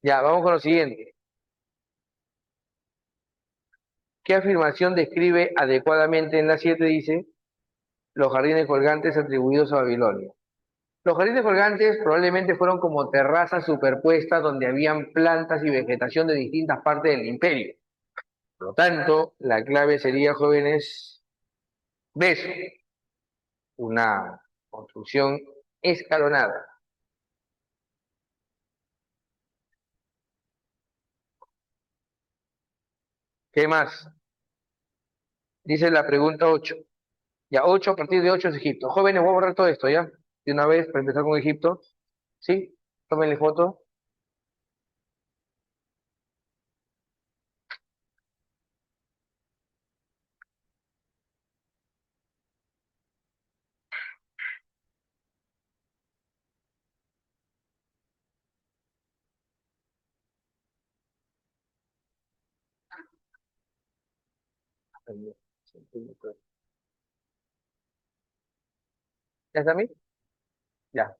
Ya, vamos con lo siguiente. ¿Qué afirmación describe adecuadamente en la 7? Dice los jardines colgantes atribuidos a Babilonia. Los jardines colgantes probablemente fueron como terrazas superpuestas donde habían plantas y vegetación de distintas partes del imperio. Por lo tanto, la clave sería, jóvenes, beso, una construcción escalonada. ¿Qué más? Dice la pregunta 8. Ya, 8 a partir de 8 es Egipto. Jóvenes, voy a borrar todo esto, ¿ya? De una vez, para empezar con Egipto. ¿Sí? Tómenle foto. ¿Ya está a mí? Ya.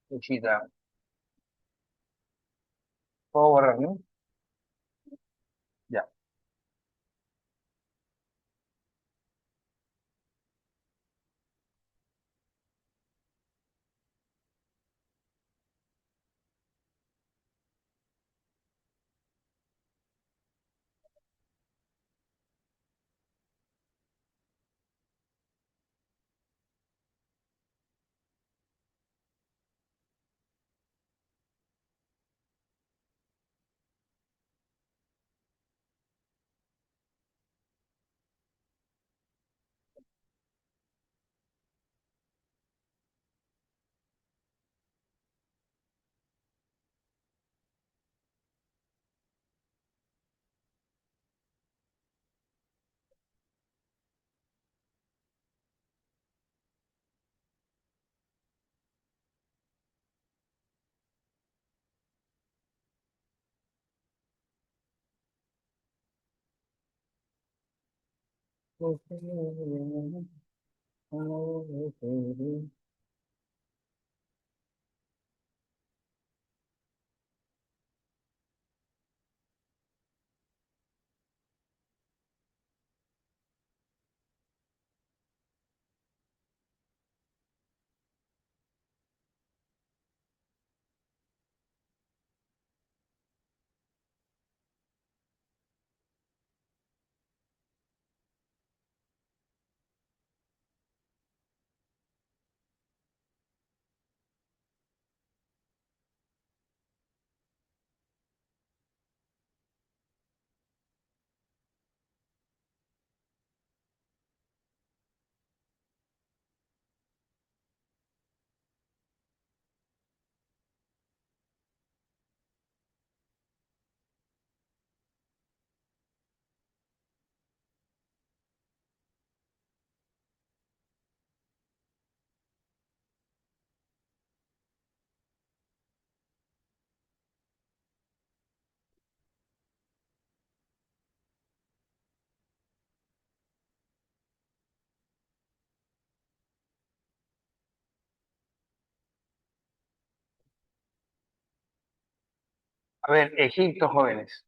Muchita. Puedo borrar, ¿no? Ya. A ver, Egipto, jóvenes.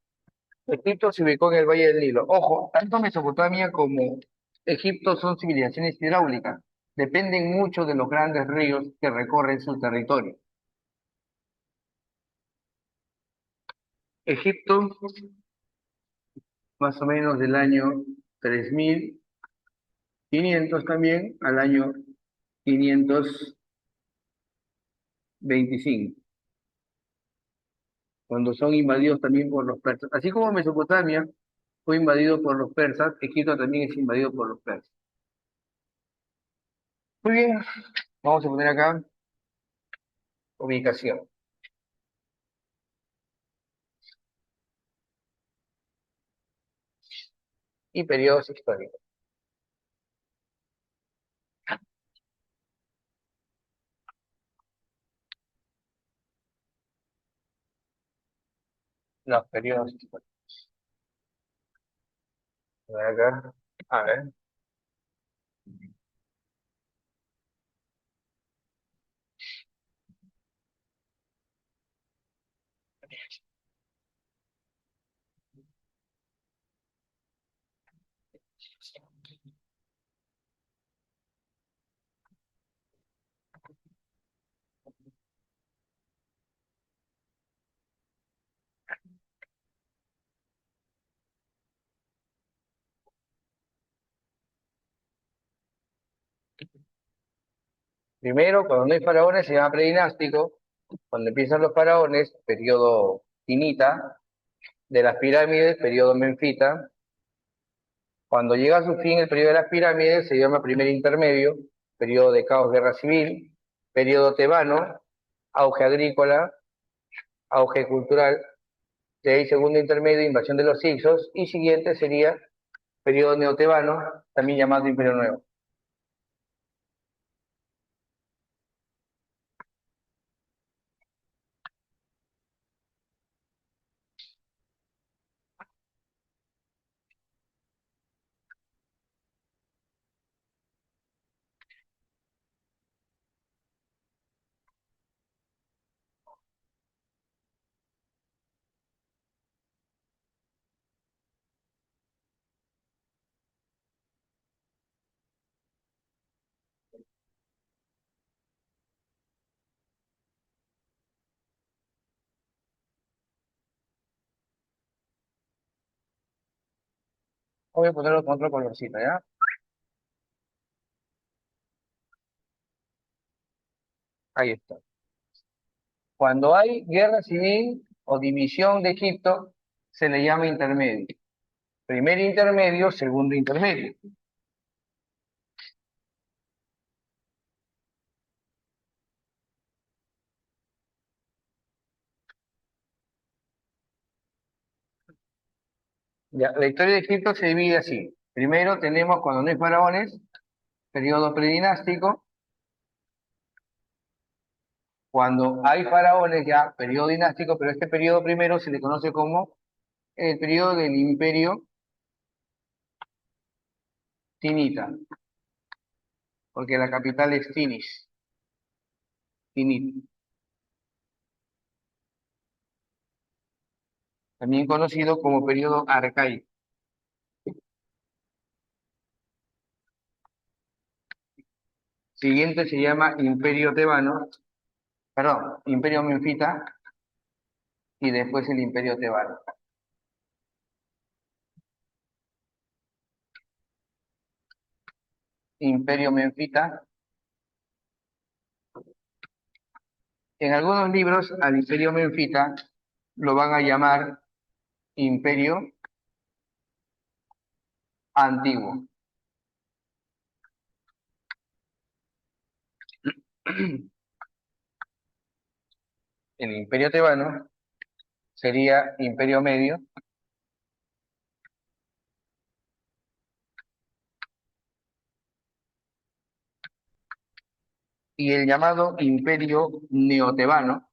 Egipto se ubicó en el Valle del Nilo. Ojo, tanto Mesopotamia como Egipto son civilizaciones hidráulicas. Dependen mucho de los grandes ríos que recorren su territorio. Egipto, más o menos del año 3500 también al año 525, cuando son invadidos también por los persas. Así como Mesopotamia fue invadido por los persas, Egipto también es invadido por los persas. Muy bien, vamos a poner acá ubicación y periodos históricos. Los periodos históricos. A ver acá. A ver. Primero, cuando no hay faraones se llama predinástico. Cuando empiezan los faraones, periodo Tinita. De las pirámides, periodo Menfita. Cuando llega a su fin el periodo de las pirámides, se llama primer intermedio, periodo de caos, guerra civil, periodo tebano, auge agrícola, auge cultural, de ahí segundo intermedio, invasión de los Hicsos, y siguiente sería periodo neotebano, también llamado Imperio Nuevo. Voy a ponerlo con otro colorcito, ¿ya? Ahí está. Cuando hay guerra civil o división de Egipto, se le llama intermedio. Primer intermedio, segundo intermedio. Ya, la historia de Egipto se divide así. Primero tenemos cuando no hay faraones, periodo predinástico. Cuando hay faraones ya, periodo dinástico, pero este periodo primero se le conoce como el periodo del imperio Tinita, porque la capital es Tinis, Tinit, también conocido como periodo arcaico. Siguiente se llama Imperio Tebano, perdón, Imperio Menfita y después el Imperio Tebano. Imperio Menfita. En algunos libros al Imperio Menfita lo van a llamar Imperio Antiguo. El Imperio Tebano sería Imperio Medio y el llamado Imperio Neotebano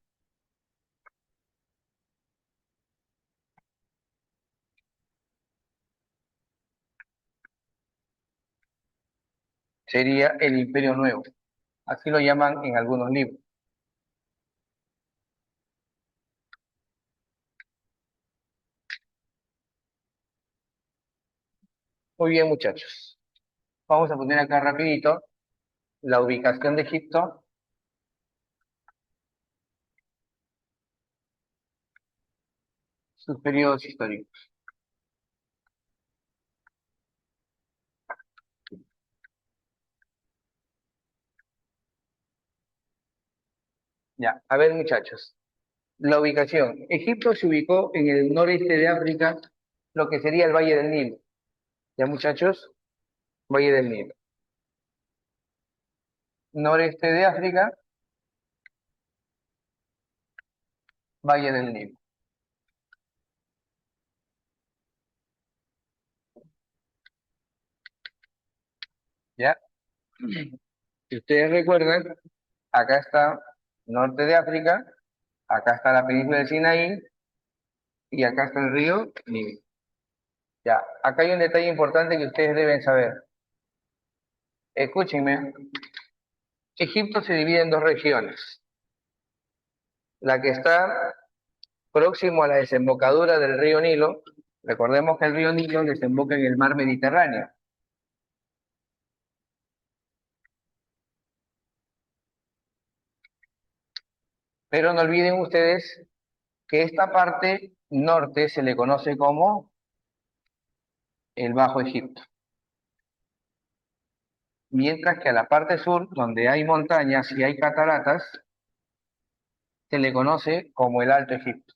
sería el Imperio Nuevo. Así lo llaman en algunos libros. Muy bien, muchachos. Vamos a poner acá rapidito la ubicación de Egipto, sus periodos históricos. Ya, a ver, muchachos. La ubicación. Egipto se ubicó en el noreste de África, lo que sería el Valle del Nilo. Ya, muchachos, Valle del Nilo. Noreste de África, Valle del Nilo. ¿Ya? Si ustedes recuerdan, acá está norte de África, acá está la península de Sinaí y acá está el río Nilo. Ya, acá hay un detalle importante que ustedes deben saber. Escúchenme, Egipto se divide en dos regiones. La que está próximo a la desembocadura del río Nilo, recordemos que el río Nilo desemboca en el mar Mediterráneo. Pero no olviden ustedes que esta parte norte se le conoce como el Bajo Egipto, mientras que a la parte sur, donde hay montañas y hay cataratas, se le conoce como el Alto Egipto.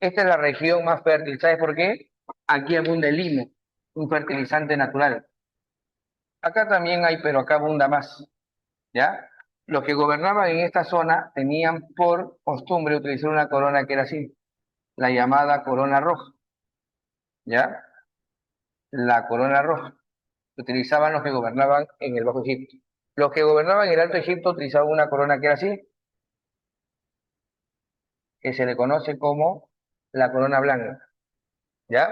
Esta es la región más fértil. ¿Sabes por qué? Aquí abunda el limo, un fertilizante natural. Acá también hay, pero acá abunda más, ¿ya? Los que gobernaban en esta zona tenían por costumbre utilizar una corona que era así, la llamada corona roja, ¿ya? La corona roja. Utilizaban los que gobernaban en el Bajo Egipto. Los que gobernaban en el Alto Egipto utilizaban una corona que era así, que se le conoce como la corona blanca, ¿ya?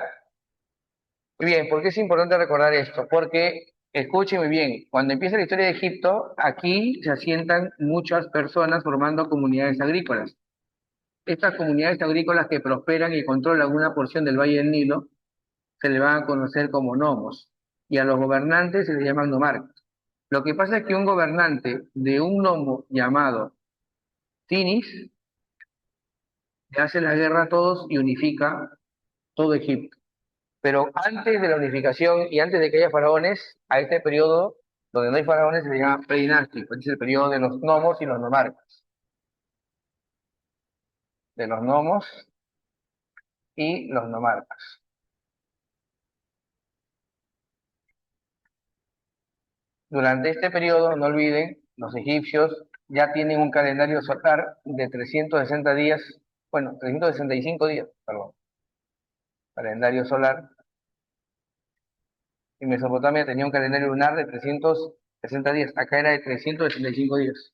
Muy bien, ¿por qué es importante recordar esto? Porque, escuchen muy bien, cuando empieza la historia de Egipto, aquí se asientan muchas personas formando comunidades agrícolas. Estas comunidades agrícolas que prosperan y controlan una porción del Valle del Nilo se le van a conocer como nomos, y a los gobernantes se les llaman nomarcas. Lo que pasa es que un gobernante de un nomo llamado Tinis le hace la guerra a todos y unifica todo Egipto. Pero antes de la unificación y antes de que haya faraones, a este periodo donde no hay faraones se le llama predinástico, es el periodo de los nomos y los nomarcas, de los nomos y los nomarcas. Durante este periodo, no olviden, los egipcios ya tienen un calendario solar de 360 días, bueno, 365 días, perdón, calendario solar. En Mesopotamia tenía un calendario lunar de 360 días, acá era de 365 días.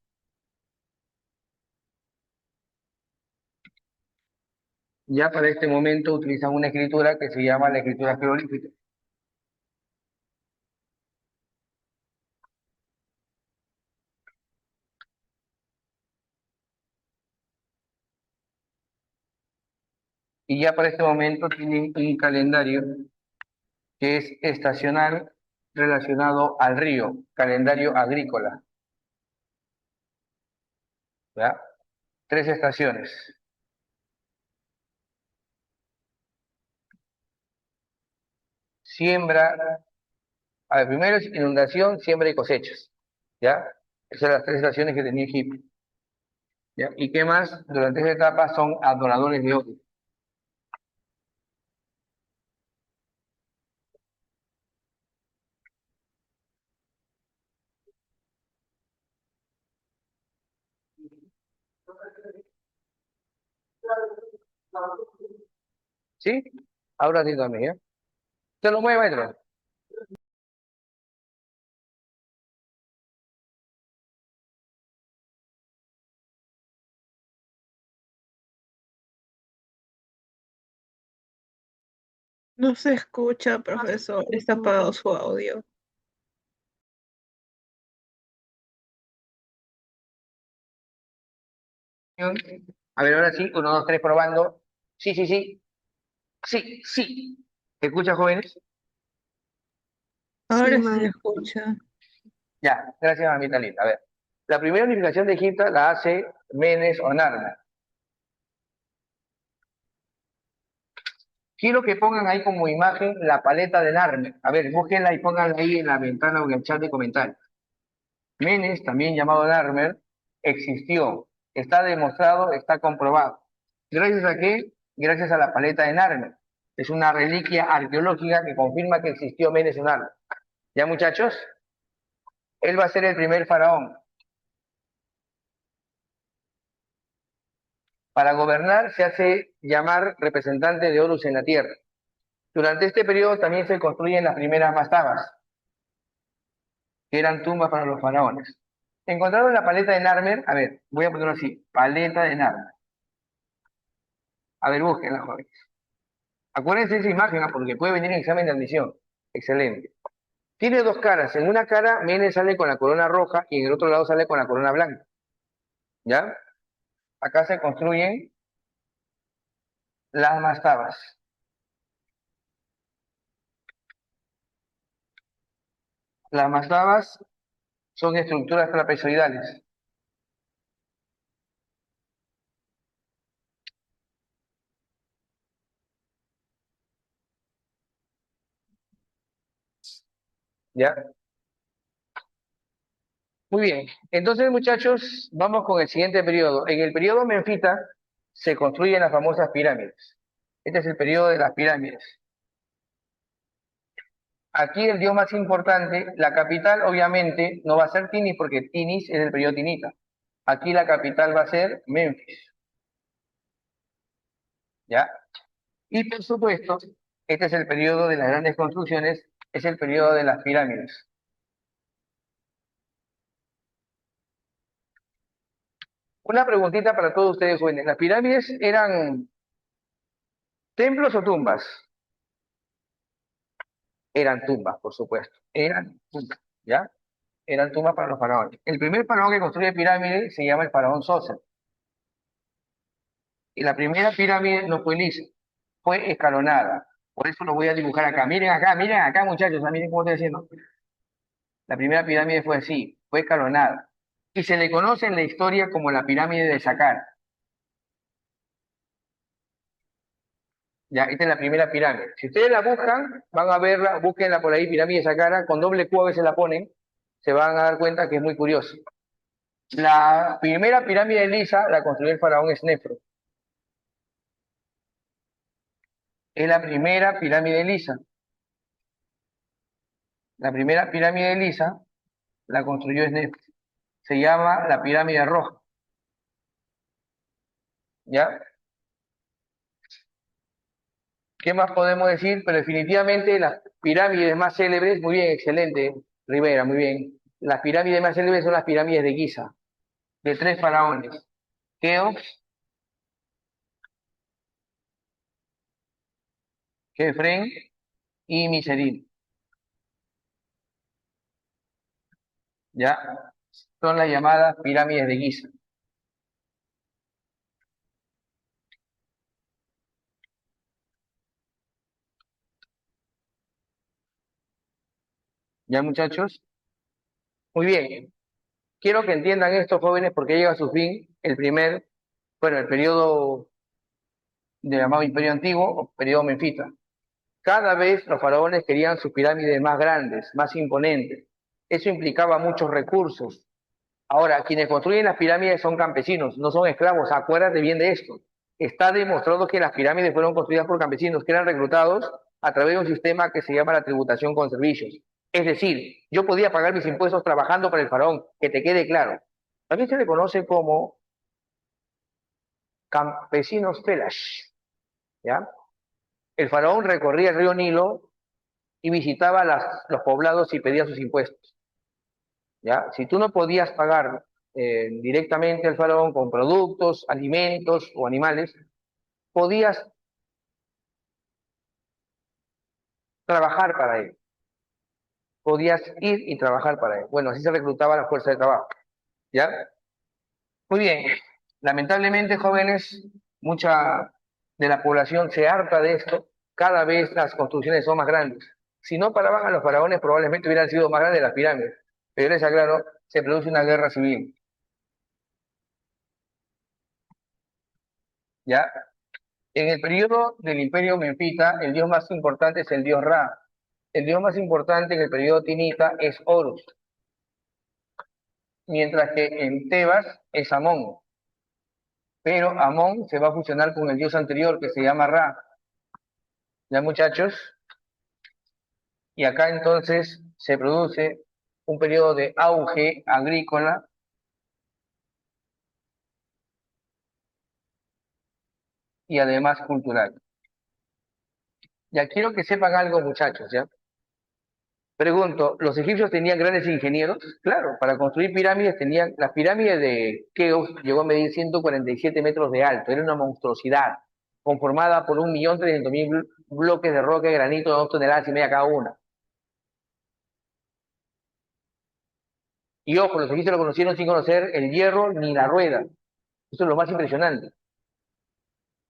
Ya para este momento utilizan una escritura que se llama la escritura jeroglífica. Y ya para este momento tienen un calendario que es estacional relacionado al río, calendario agrícola, ¿ya? 3 estaciones. Siembra, a ver, primero es inundación, siembra y cosechas, ¿ya? Esas son las 3 estaciones que tenía Egipto, ¿ya? ¿Y qué más? Durante esa etapa son adoradores de otros. ¿Sí? Ahora sí también, ¿ya? Se lo mueve, maestro. No se escucha, profesor. Está apagado su audio. A ver, ahora sí, 1, 2, 3, probando. Sí, sí, sí. Sí, sí. ¿Se escucha, jóvenes? Ahora sí se escucha. Ya, gracias, mamita linda. A ver, la primera unificación de Egipto la hace Menes o Narmer. Quiero que pongan ahí como imagen la paleta de Narmer. A ver, búsquenla y pónganla ahí en la ventana o en el chat de comentarios. Menes, también llamado Narmer, existió. Está demostrado, está comprobado. ¿Gracias a qué? Gracias a la paleta de Narmer. Es una reliquia arqueológica que confirma que existió Menes o Narmer. ¿Ya, muchachos? Él va a ser el primer faraón. Para gobernar se hace llamar representante de Horus en la tierra. Durante este periodo también se construyen las primeras mastabas, que eran tumbas para los faraones. Encontraron la paleta de Narmer, a ver, voy a ponerlo así, paleta de Narmer. A ver, búsquenla, jóvenes. Acuérdense de esa imagen, porque puede venir en examen de admisión. Excelente. Tiene 2 caras. En una cara, Menes sale con la corona roja y en el otro lado sale con la corona blanca. ¿Ya? Acá se construyen las mastabas. Las mastabas son estructuras trapezoidales. ¿Ya? Muy bien, entonces muchachos, vamos con el siguiente periodo. En el periodo menfita se construyen las famosas pirámides. Este es el periodo de las pirámides. Aquí el dios más importante, la capital obviamente no va a ser Tinis porque Tinis es el periodo tinita. Aquí la capital va a ser Memphis, ¿ya? Y por supuesto, este es el periodo de las grandes construcciones, es el periodo de las pirámides. Una preguntita para todos ustedes jóvenes. ¿Las pirámides eran templos o tumbas? Eran tumbas, por supuesto. Eran tumbas, ¿ya? Eran tumbas para los faraones. El primer faraón que construye pirámides se llama el faraón Sócer. Y la primera pirámide no fue lisa, fue escalonada. Por eso lo voy a dibujar acá, miren acá, muchachos, miren cómo estoy haciendo. La primera pirámide fue así, fue escalonada. Y se le conoce en la historia como la pirámide de Saqqara. Ya, esta es la primera pirámide. Si ustedes la buscan, van a verla, búsquenla por ahí, pirámide de Saqqara, con doble Q a veces la ponen, se van a dar cuenta que es muy curioso. La primera pirámide lisa la construyó el faraón Snefru. Es la primera pirámide lisa. La primera pirámide lisa la construyó Snefru. Se llama la pirámide roja. ¿Ya? ¿Qué más podemos decir? Pero definitivamente las pirámides más célebres, muy bien, excelente, Rivera, muy bien. Las pirámides más célebres son las pirámides de Giza, de 3 faraones. Keops, Kefren y Miserin. ¿Ya? Son las llamadas pirámides de Giza. ¿Ya, muchachos? Muy bien. Quiero que entiendan esto, jóvenes, porque llega a su fin el periodo llamado Imperio Antiguo o periodo Menfita. Cada vez los faraones querían sus pirámides más grandes, más imponentes. Eso implicaba muchos recursos. Ahora, quienes construyen las pirámides son campesinos, no son esclavos. Acuérdate bien de esto. Está demostrado que las pirámides fueron construidas por campesinos que eran reclutados a través de un sistema que se llama la tributación con servicios. Es decir, yo podía pagar mis impuestos trabajando para el faraón, que te quede claro. También se le conoce como campesinos felash, ¿ya? El faraón recorría el río Nilo y visitaba los poblados y pedía sus impuestos, ¿ya? Si tú no podías pagar directamente al faraón con productos, alimentos o animales, podías trabajar para él, podías ir y trabajar para él. Bueno, así se reclutaba la fuerza de trabajo, ¿ya? Muy bien, lamentablemente, jóvenes, mucha de la población se harta de esto, cada vez las construcciones son más grandes. Si no paraban a los faraones, probablemente hubieran sido más grandes las pirámides, pero les aclaro, se produce una guerra civil, ¿ya? En el periodo del Imperio Menfita, el dios más importante es el dios Ra. El dios más importante en el periodo Tinita es Horus, mientras que en Tebas es Amón. Pero Amón se va a fusionar con el dios anterior que se llama Ra. ¿Ya, muchachos? Y acá entonces se produce un periodo de auge agrícola y además cultural. Ya quiero que sepan algo, muchachos, ¿ya? Pregunto, ¿los egipcios tenían grandes ingenieros? Claro, para construir pirámides tenían, la pirámide de Keops llegó a medir 147 metros de alto, era una monstruosidad, conformada por 1.300.000 bloques de roca y granito de 2,5 toneladas cada una. Y ojo, los egipcios lo conocieron sin conocer el hierro ni la rueda. Eso es lo más impresionante.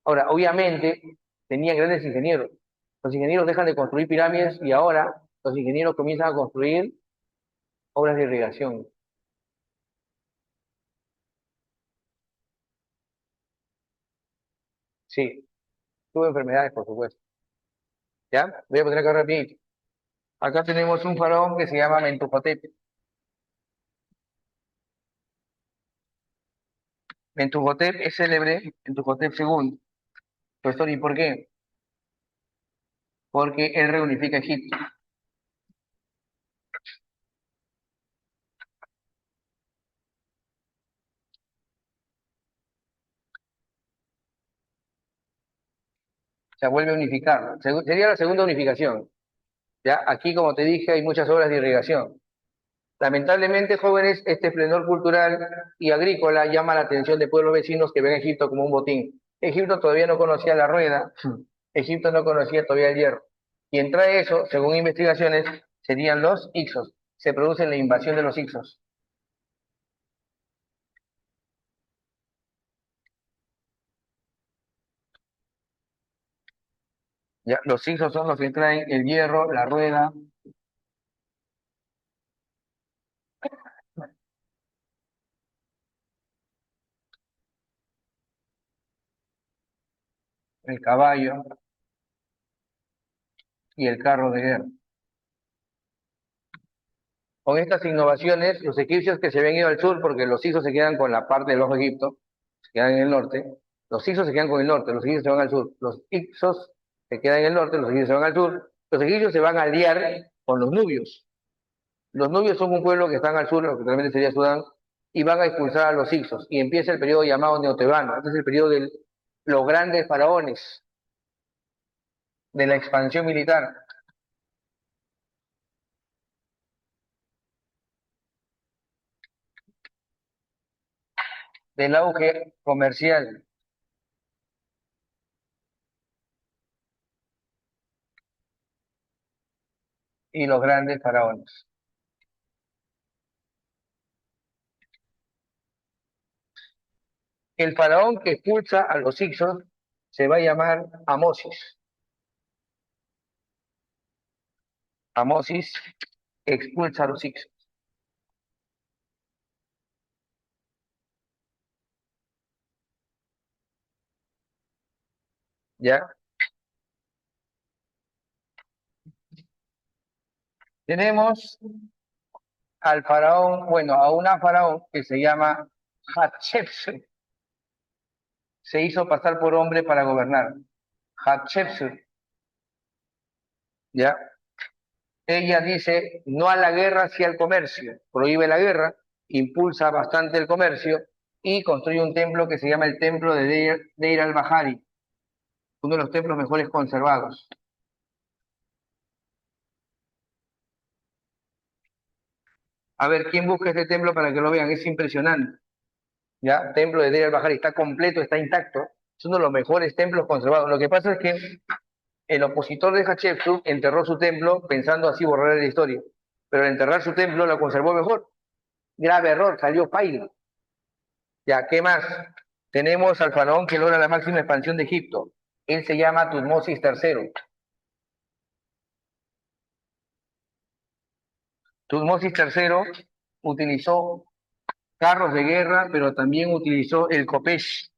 Ahora, obviamente, tenían grandes ingenieros. Los ingenieros dejan de construir pirámides y ahora los ingenieros comienzan a construir obras de irrigación. Sí, tuve enfermedades, por supuesto. ¿Ya? Voy a poner acá rapidito. Acá tenemos un faraón que se llama Mentuhotep. Mentuhotep es célebre, Mentuhotep II. Profesor, ¿y por qué? Porque él reunifica Egipto. Se vuelve a unificar. Sería la segunda unificación. ¿Ya? Aquí, como te dije, hay muchas obras de irrigación. Lamentablemente, jóvenes, este esplendor cultural y agrícola llama la atención de pueblos vecinos que ven a Egipto como un botín. Egipto todavía no conocía la rueda, Egipto no conocía todavía el hierro. Y entre eso, según investigaciones, serían los Ixos. Se produce la invasión de los Ixos. ¿Ya? Los Ixos son los que traen el hierro, la rueda, el caballo y el carro de guerra. Con estas innovaciones, los egipcios que se habían ido al sur, porque los Ixos se quedan con la parte del Ojo de Egipto, se quedan en el norte, los Ixos se quedan con el norte, los egipcios se van al sur, los Ixos se quedan en el norte, los egipcios se van al sur, los egipcios se van a aliar con los nubios. Los nubios son un pueblo que están al sur, lo que realmente sería Sudán, y van a expulsar a los Ixos, y empieza el periodo llamado Neotebano, este es el periodo de los grandes faraones, de la expansión militar, del auge comercial. y los grandes faraones. El faraón que expulsa a los hicsos se va a llamar Amosis. Amosis expulsa a los hicsos. ¿Ya? Tenemos al faraón, bueno, a una faraón que se llama Hatshepsut. Se hizo pasar por hombre para gobernar. Hatshepsut, ¿ya? Ella dice no a la guerra, sí al comercio. Prohíbe la guerra, impulsa bastante el comercio y construye un templo que se llama el templo de Deir al-Bahari, uno de los templos mejores conservados. A ver, ¿quién busca este templo para que lo vean? Es impresionante. ¿Ya? Templo de Deir al-Bahari está completo, está intacto. Es uno de los mejores templos conservados. Lo que pasa es que el opositor de Hatshepsut enterró su templo pensando así borrar la historia. Pero al enterrar su templo lo conservó mejor. Grave error, salió paila. Ya, ¿qué más? Tenemos al faraón que logra la máxima expansión de Egipto. Él se llama Tutmosis III. Tutmosis III utilizó carros de guerra, pero también utilizó el Kopesh.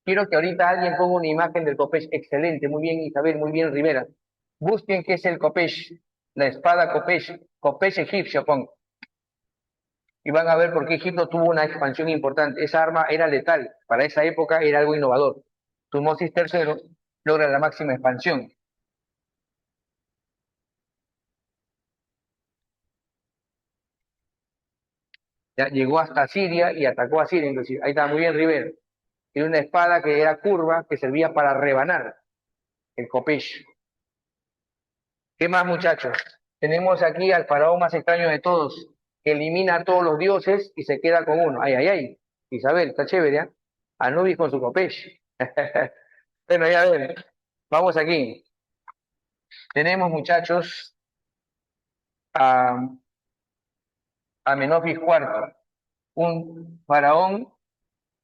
Quiero que ahorita alguien ponga una imagen del Kopesh. Excelente, muy bien Isabel, muy bien Rivera. Busquen qué es el Kopesh, la espada Kopesh, Kopesh egipcio, pongan. Y van a ver por qué Egipto tuvo una expansión importante. Esa arma era letal, para esa época era algo innovador. Tutmosis III logra la máxima expansión. Ya llegó hasta Siria y atacó a Siria, inclusive. Ahí está, muy bien Rivera. Era una espada que era curva, que servía para rebanar el Kopesh. ¿Qué más, muchachos? Tenemos aquí al faraón más extraño de todos, que elimina a todos los dioses y se queda con uno. Ay, ay, ay. Isabel, está chévere, ¿eh? Anubis con su Kopesh. Bueno, ya ven. Vamos aquí. Tenemos, muchachos, a, a Menofis IV, un faraón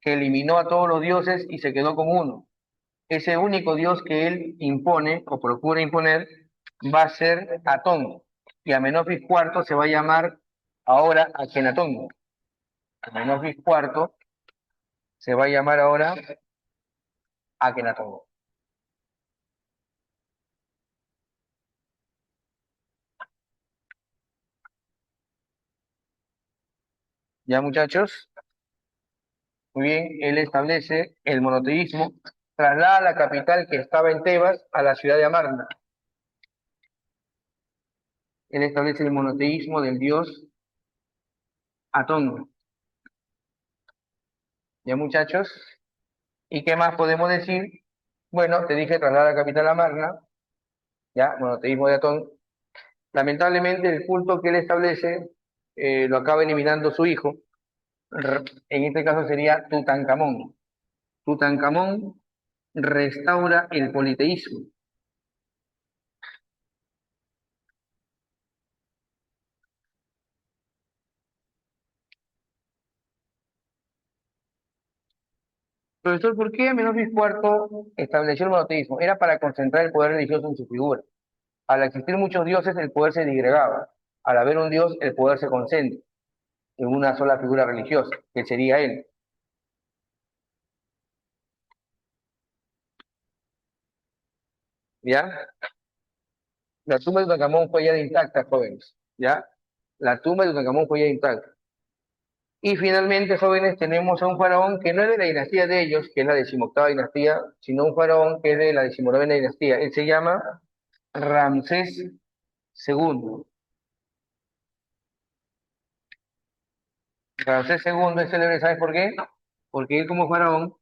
que eliminó a todos los dioses y se quedó con uno. Ese único dios que él impone o procura imponer va a ser Atón. Y Amenofis IV se va a llamar ahora Akenatón. Amenofis IV se va a llamar ahora Akenatón. Ya muchachos, muy bien, él establece el monoteísmo, traslada la capital que estaba en Tebas a la ciudad de Amarna. Él establece el monoteísmo del dios Atón. Ya muchachos, ¿y qué más podemos decir? Bueno, te dije traslada la capital a Amarna, ya, monoteísmo de Atón. Lamentablemente el culto que él establece lo acaba eliminando su hijo, en este caso sería Tutankamón. Tutankamón restaura el politeísmo. Profesor, ¿por qué Amenofis IV estableció el monoteísmo? Era para concentrar el poder religioso en su figura. Al existir muchos dioses, el poder se disgregaba. Al haber un dios, el poder se concentra en una sola figura religiosa, que sería él. ¿Ya? La tumba de Tutankamón fue ya intacta, jóvenes. ¿Ya? La tumba de Tutankamón fue ya intacta. Y finalmente, jóvenes, tenemos a un faraón que no es de la dinastía de ellos, que es la decimoctava dinastía, sino un faraón que es de la decimonovena dinastía. Él se llama Ramsés II. Ramsés II es célebre, ¿sabes por qué? Porque él como faraón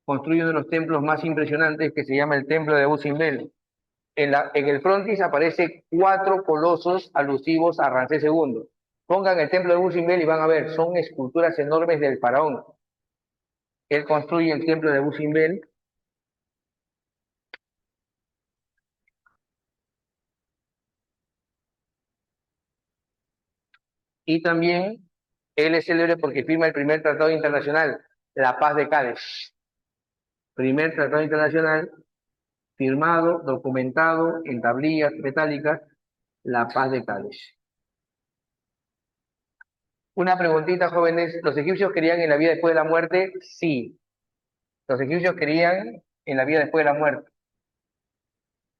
construye uno de los templos más impresionantes que se llama el templo de Abu Simbel. En el frontis aparece cuatro colosos alusivos a Ramsés II. Pongan el templo de Abu Simbel y van a ver, son esculturas enormes del faraón. Él construye el templo de Abu Simbel. Y también él es célebre porque firma el primer tratado internacional, la Paz de Cádiz. Primer tratado internacional firmado, documentado en tablillas metálicas, la Paz de Cádiz. Una preguntita, jóvenes. ¿Los egipcios creían en la vida después de la muerte? Sí. Los egipcios creían en la vida después de la muerte.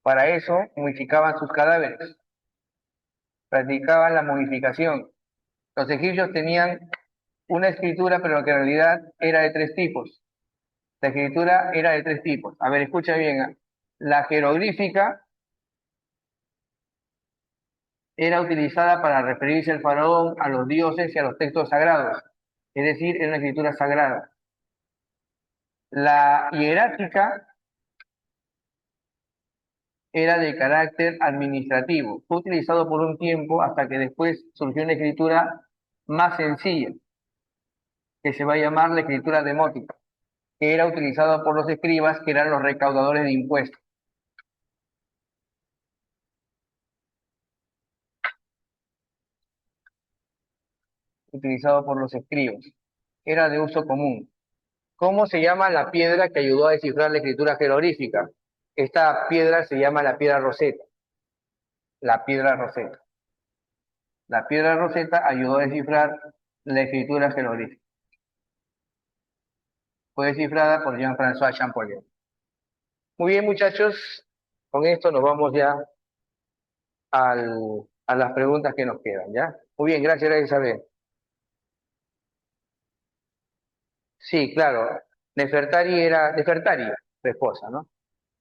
Para eso, momificaban sus cadáveres, practicaban la momificación. Los egipcios tenían una escritura, pero que en realidad era de tres tipos. La escritura era de tres tipos. A ver, escucha bien. La jeroglífica era utilizada para referirse al faraón, a los dioses y a los textos sagrados. Es decir, era una escritura sagrada. La hierática era de carácter administrativo. Fue utilizado por un tiempo hasta que después surgió una escritura más sencilla, que se va a llamar la escritura demótica, que era utilizada por los escribas, que eran los recaudadores de impuestos. Utilizado por los escribas. Era de uso común. ¿Cómo se llama la piedra que ayudó a descifrar la escritura jeroglífica? Esta piedra se llama la piedra Rosetta. La piedra Rosetta. La piedra Rosetta ayudó a descifrar la escritura jeroglífica. Fue descifrada por Jean-François Champollion. Muy bien, muchachos, con esto nos vamos ya a las preguntas que nos quedan, ¿ya? Muy bien, gracias, Isabel. Sí, claro, Nefertari era, Nefertari, su esposa, ¿no?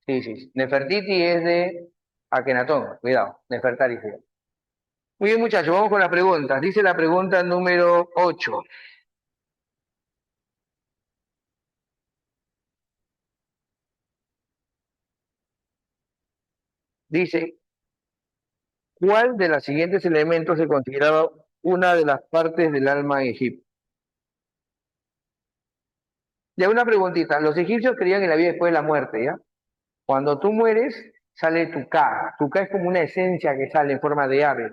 Sí, sí, sí. Nefertiti es de Akenatón, cuidado, Nefertari. Sí. Muy bien, muchachos, vamos con las preguntas. Dice la pregunta número 8. Dice, ¿cuál de los siguientes elementos se consideraba una de las partes del alma en Egipto? Ya una preguntita, los egipcios creían en la vida después de la muerte, ¿ya? Cuando tú mueres, sale tu Ka. Tu Ka es como una esencia que sale en forma de ave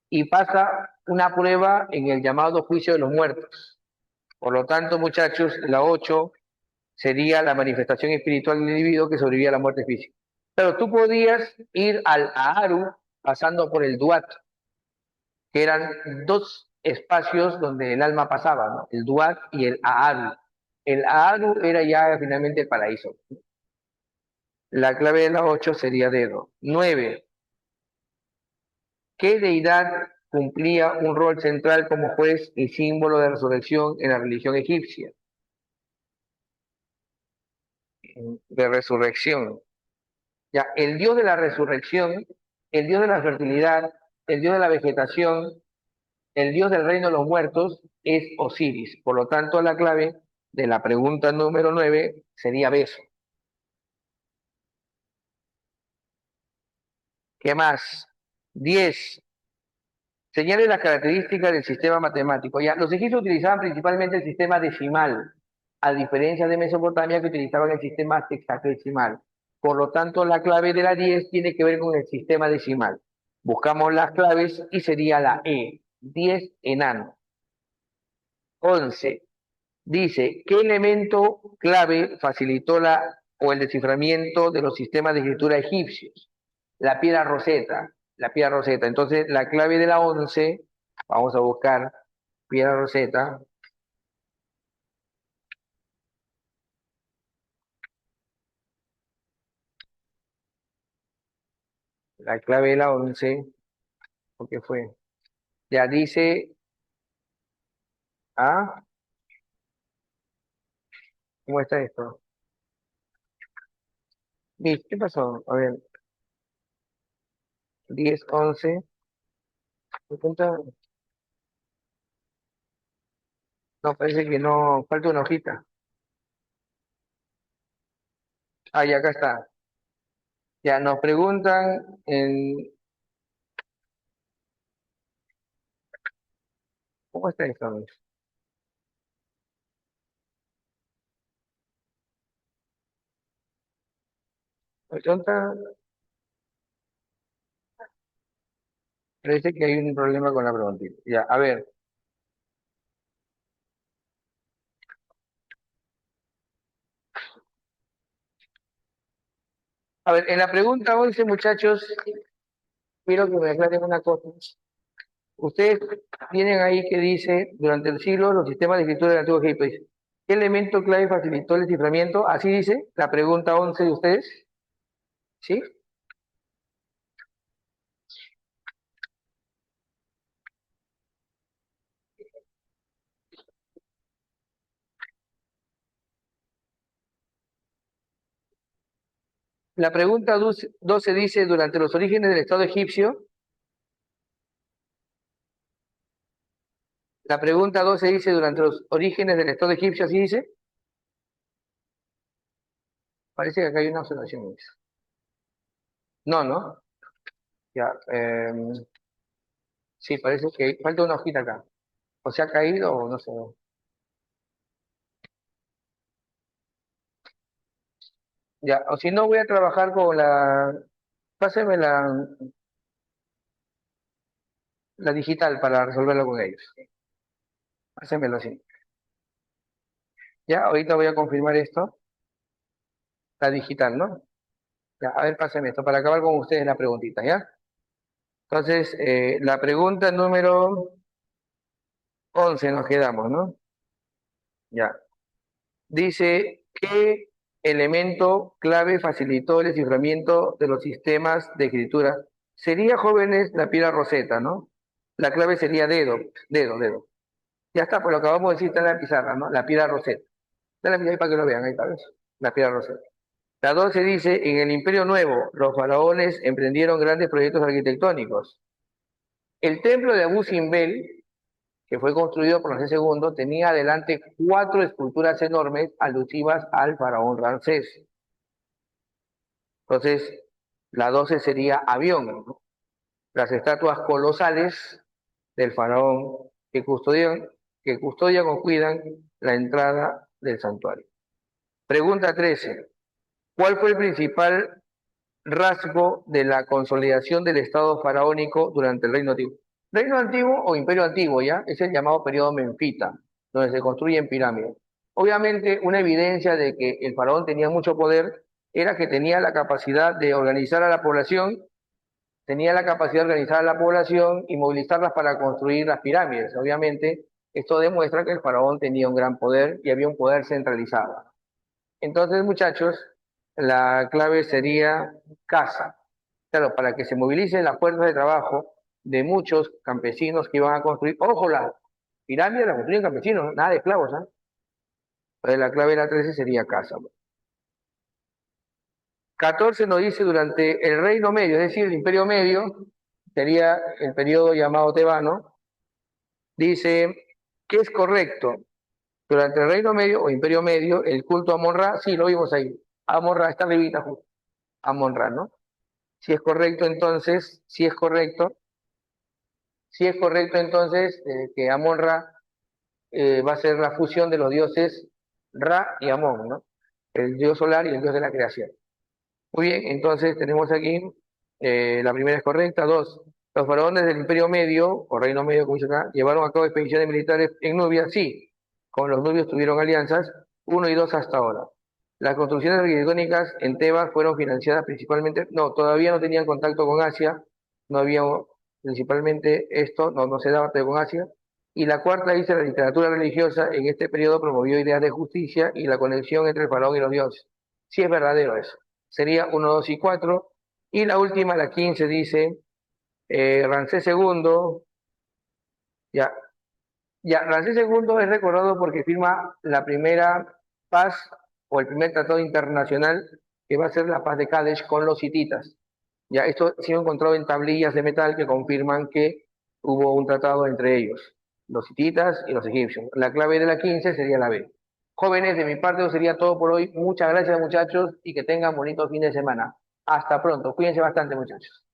y pasa una prueba en el llamado juicio de los muertos. Por lo tanto, muchachos, la 8 sería la manifestación espiritual del individuo que sobrevivía a la muerte física. Pero tú podías ir al Aaru pasando por el Duat, que eran dos espacios donde el alma pasaba, ¿no? El Duat y el Aaru. El Aaru era ya finalmente el paraíso. La clave de la 8 sería dedo. 9. ¿Qué deidad cumplía un rol central como juez y símbolo de resurrección en la religión egipcia? De resurrección. Ya, el dios de la resurrección, el dios de la fertilidad, el dios de la vegetación, el dios del reino de los muertos es Osiris. Por lo tanto, la clave de la pregunta número 9 sería Beso. ¿Qué más? 10. Señale las características del sistema matemático. Ya, los egipcios utilizaban principalmente el sistema decimal, a diferencia de Mesopotamia que utilizaban el sistema sexagesimal. Por lo tanto, la clave de la 10 tiene que ver con el sistema decimal. Buscamos las claves y sería la E, 10 enano. 11. Dice, ¿qué elemento clave facilitó el desciframiento de los sistemas de escritura egipcios? La piedra Rosetta, la piedra Rosetta. Entonces, la clave de la 11, vamos a buscar piedra Rosetta. La clave de la 11, ¿por qué fue? Ya dice, ah, ¿cómo está esto? ¿Qué pasó? A ver, 10, 11, ¿me cuenta? No, parece que no, falta una hojita. Ah, ya acá está. Ya nos preguntan ¿cómo está esto? 80, Parece que hay un problema con la preguntita. Ya, a ver. A ver, en la pregunta 11, muchachos, quiero que me aclaren una cosa. Ustedes tienen ahí que dice, durante el siglo, los sistemas de escritura del Antiguo Egipto. Dice, ¿qué elemento clave facilitó el desciframiento? Así dice la pregunta 11 de ustedes. ¿Sí? La pregunta 12 dice, durante los orígenes del Estado egipcio. La pregunta 12 dice, durante los orígenes del Estado egipcio, así dice. Parece que acá hay una observación. No, ¿no? Ya, sí, parece que falta una hojita acá. O se ha caído o no sé. Ya, o si no, voy a trabajar con la. Páseme la digital para resolverlo con ellos. Pásenmelo así. Ya, ahorita voy a confirmar esto. La digital, ¿no? Ya, a ver, pásenme esto para acabar con ustedes la preguntita, ¿ya? Entonces, la pregunta número 11 nos quedamos, ¿no? Ya. Dice, ¿qué elemento clave facilitó el desciframiento de los sistemas de escritura? Sería, jóvenes, la piedra roseta, ¿no? La clave sería dedo, dedo, dedo. Ya está, pues lo acabamos de decir, está en la pizarra, ¿no? La piedra roseta. Está en la pizarra ahí para que lo vean, ahí está, ¿ves? La piedra roseta. La 12 dice, en el Imperio Nuevo, los faraones emprendieron grandes proyectos arquitectónicos. El templo de Abu Simbel, que fue construido por Ramsés II, tenía adelante 4 esculturas enormes alusivas al faraón Ramsés. Entonces, la 12 sería avión, ¿no? Las estatuas colosales del faraón que custodian o cuidan la entrada del santuario. Pregunta 13. ¿Cuál fue el principal rasgo de la consolidación del Estado faraónico durante el Reino Antiguo? Reino Antiguo o Imperio Antiguo, ¿ya? Es el llamado periodo menfita, donde se construyen pirámides. Obviamente, una evidencia de que el faraón tenía mucho poder era que tenía la capacidad de organizar a la población, y movilizarlas para construir las pirámides. Obviamente, esto demuestra que el faraón tenía un gran poder y había un poder centralizado. Entonces, muchachos, la clave sería casa. Claro, para que se movilicen las fuerzas de trabajo de muchos campesinos que iban a construir. Ojo, la pirámide la construyen campesinos, nada de esclavos, ¿ah? Entonces, la clave de la 13 sería casa. 14 nos dice durante el Reino Medio, es decir, el Imperio Medio, sería el periodo llamado tebano, dice que es correcto. Durante el Reino Medio o Imperio Medio, el culto a Amon-Ra, sí, lo vimos ahí. Amon-Ra está arribita, justo. Amon-Ra, ¿no? Si es correcto, entonces, si es correcto, entonces, que Amon-Ra va a ser la fusión de los dioses Ra y Amon, ¿no? El dios solar y el dios de la creación. Muy bien, entonces tenemos aquí, la primera es correcta. Dos, los faraones del Imperio Medio, o Reino Medio, como dice acá, llevaron a cabo expediciones militares en Nubia, sí, con los nubios tuvieron alianzas, uno y dos hasta ahora. Las construcciones arquitectónicas en Tebas fueron financiadas principalmente, no, todavía no tenían contacto con Asia, no había principalmente esto, no se daba con Asia. Y la cuarta dice, la literatura religiosa en este periodo promovió ideas de justicia y la conexión entre el faraón y los dioses. Sí es verdadero eso. Sería uno, 2 y 4. Y la última, la 15, dice, Ramsés II, ya, ya, Ramsés II es recordado porque firma la primera paz o el primer tratado internacional que va a ser la paz de Cádiz con los hititas. Ya, esto se ha encontrado en tablillas de metal que confirman que hubo un tratado entre ellos, los hititas y los egipcios. La clave de la 15 sería la B. Jóvenes, de mi parte eso sería todo por hoy. Muchas gracias, muchachos, y que tengan bonito fin de semana. Hasta pronto. Cuídense bastante, muchachos.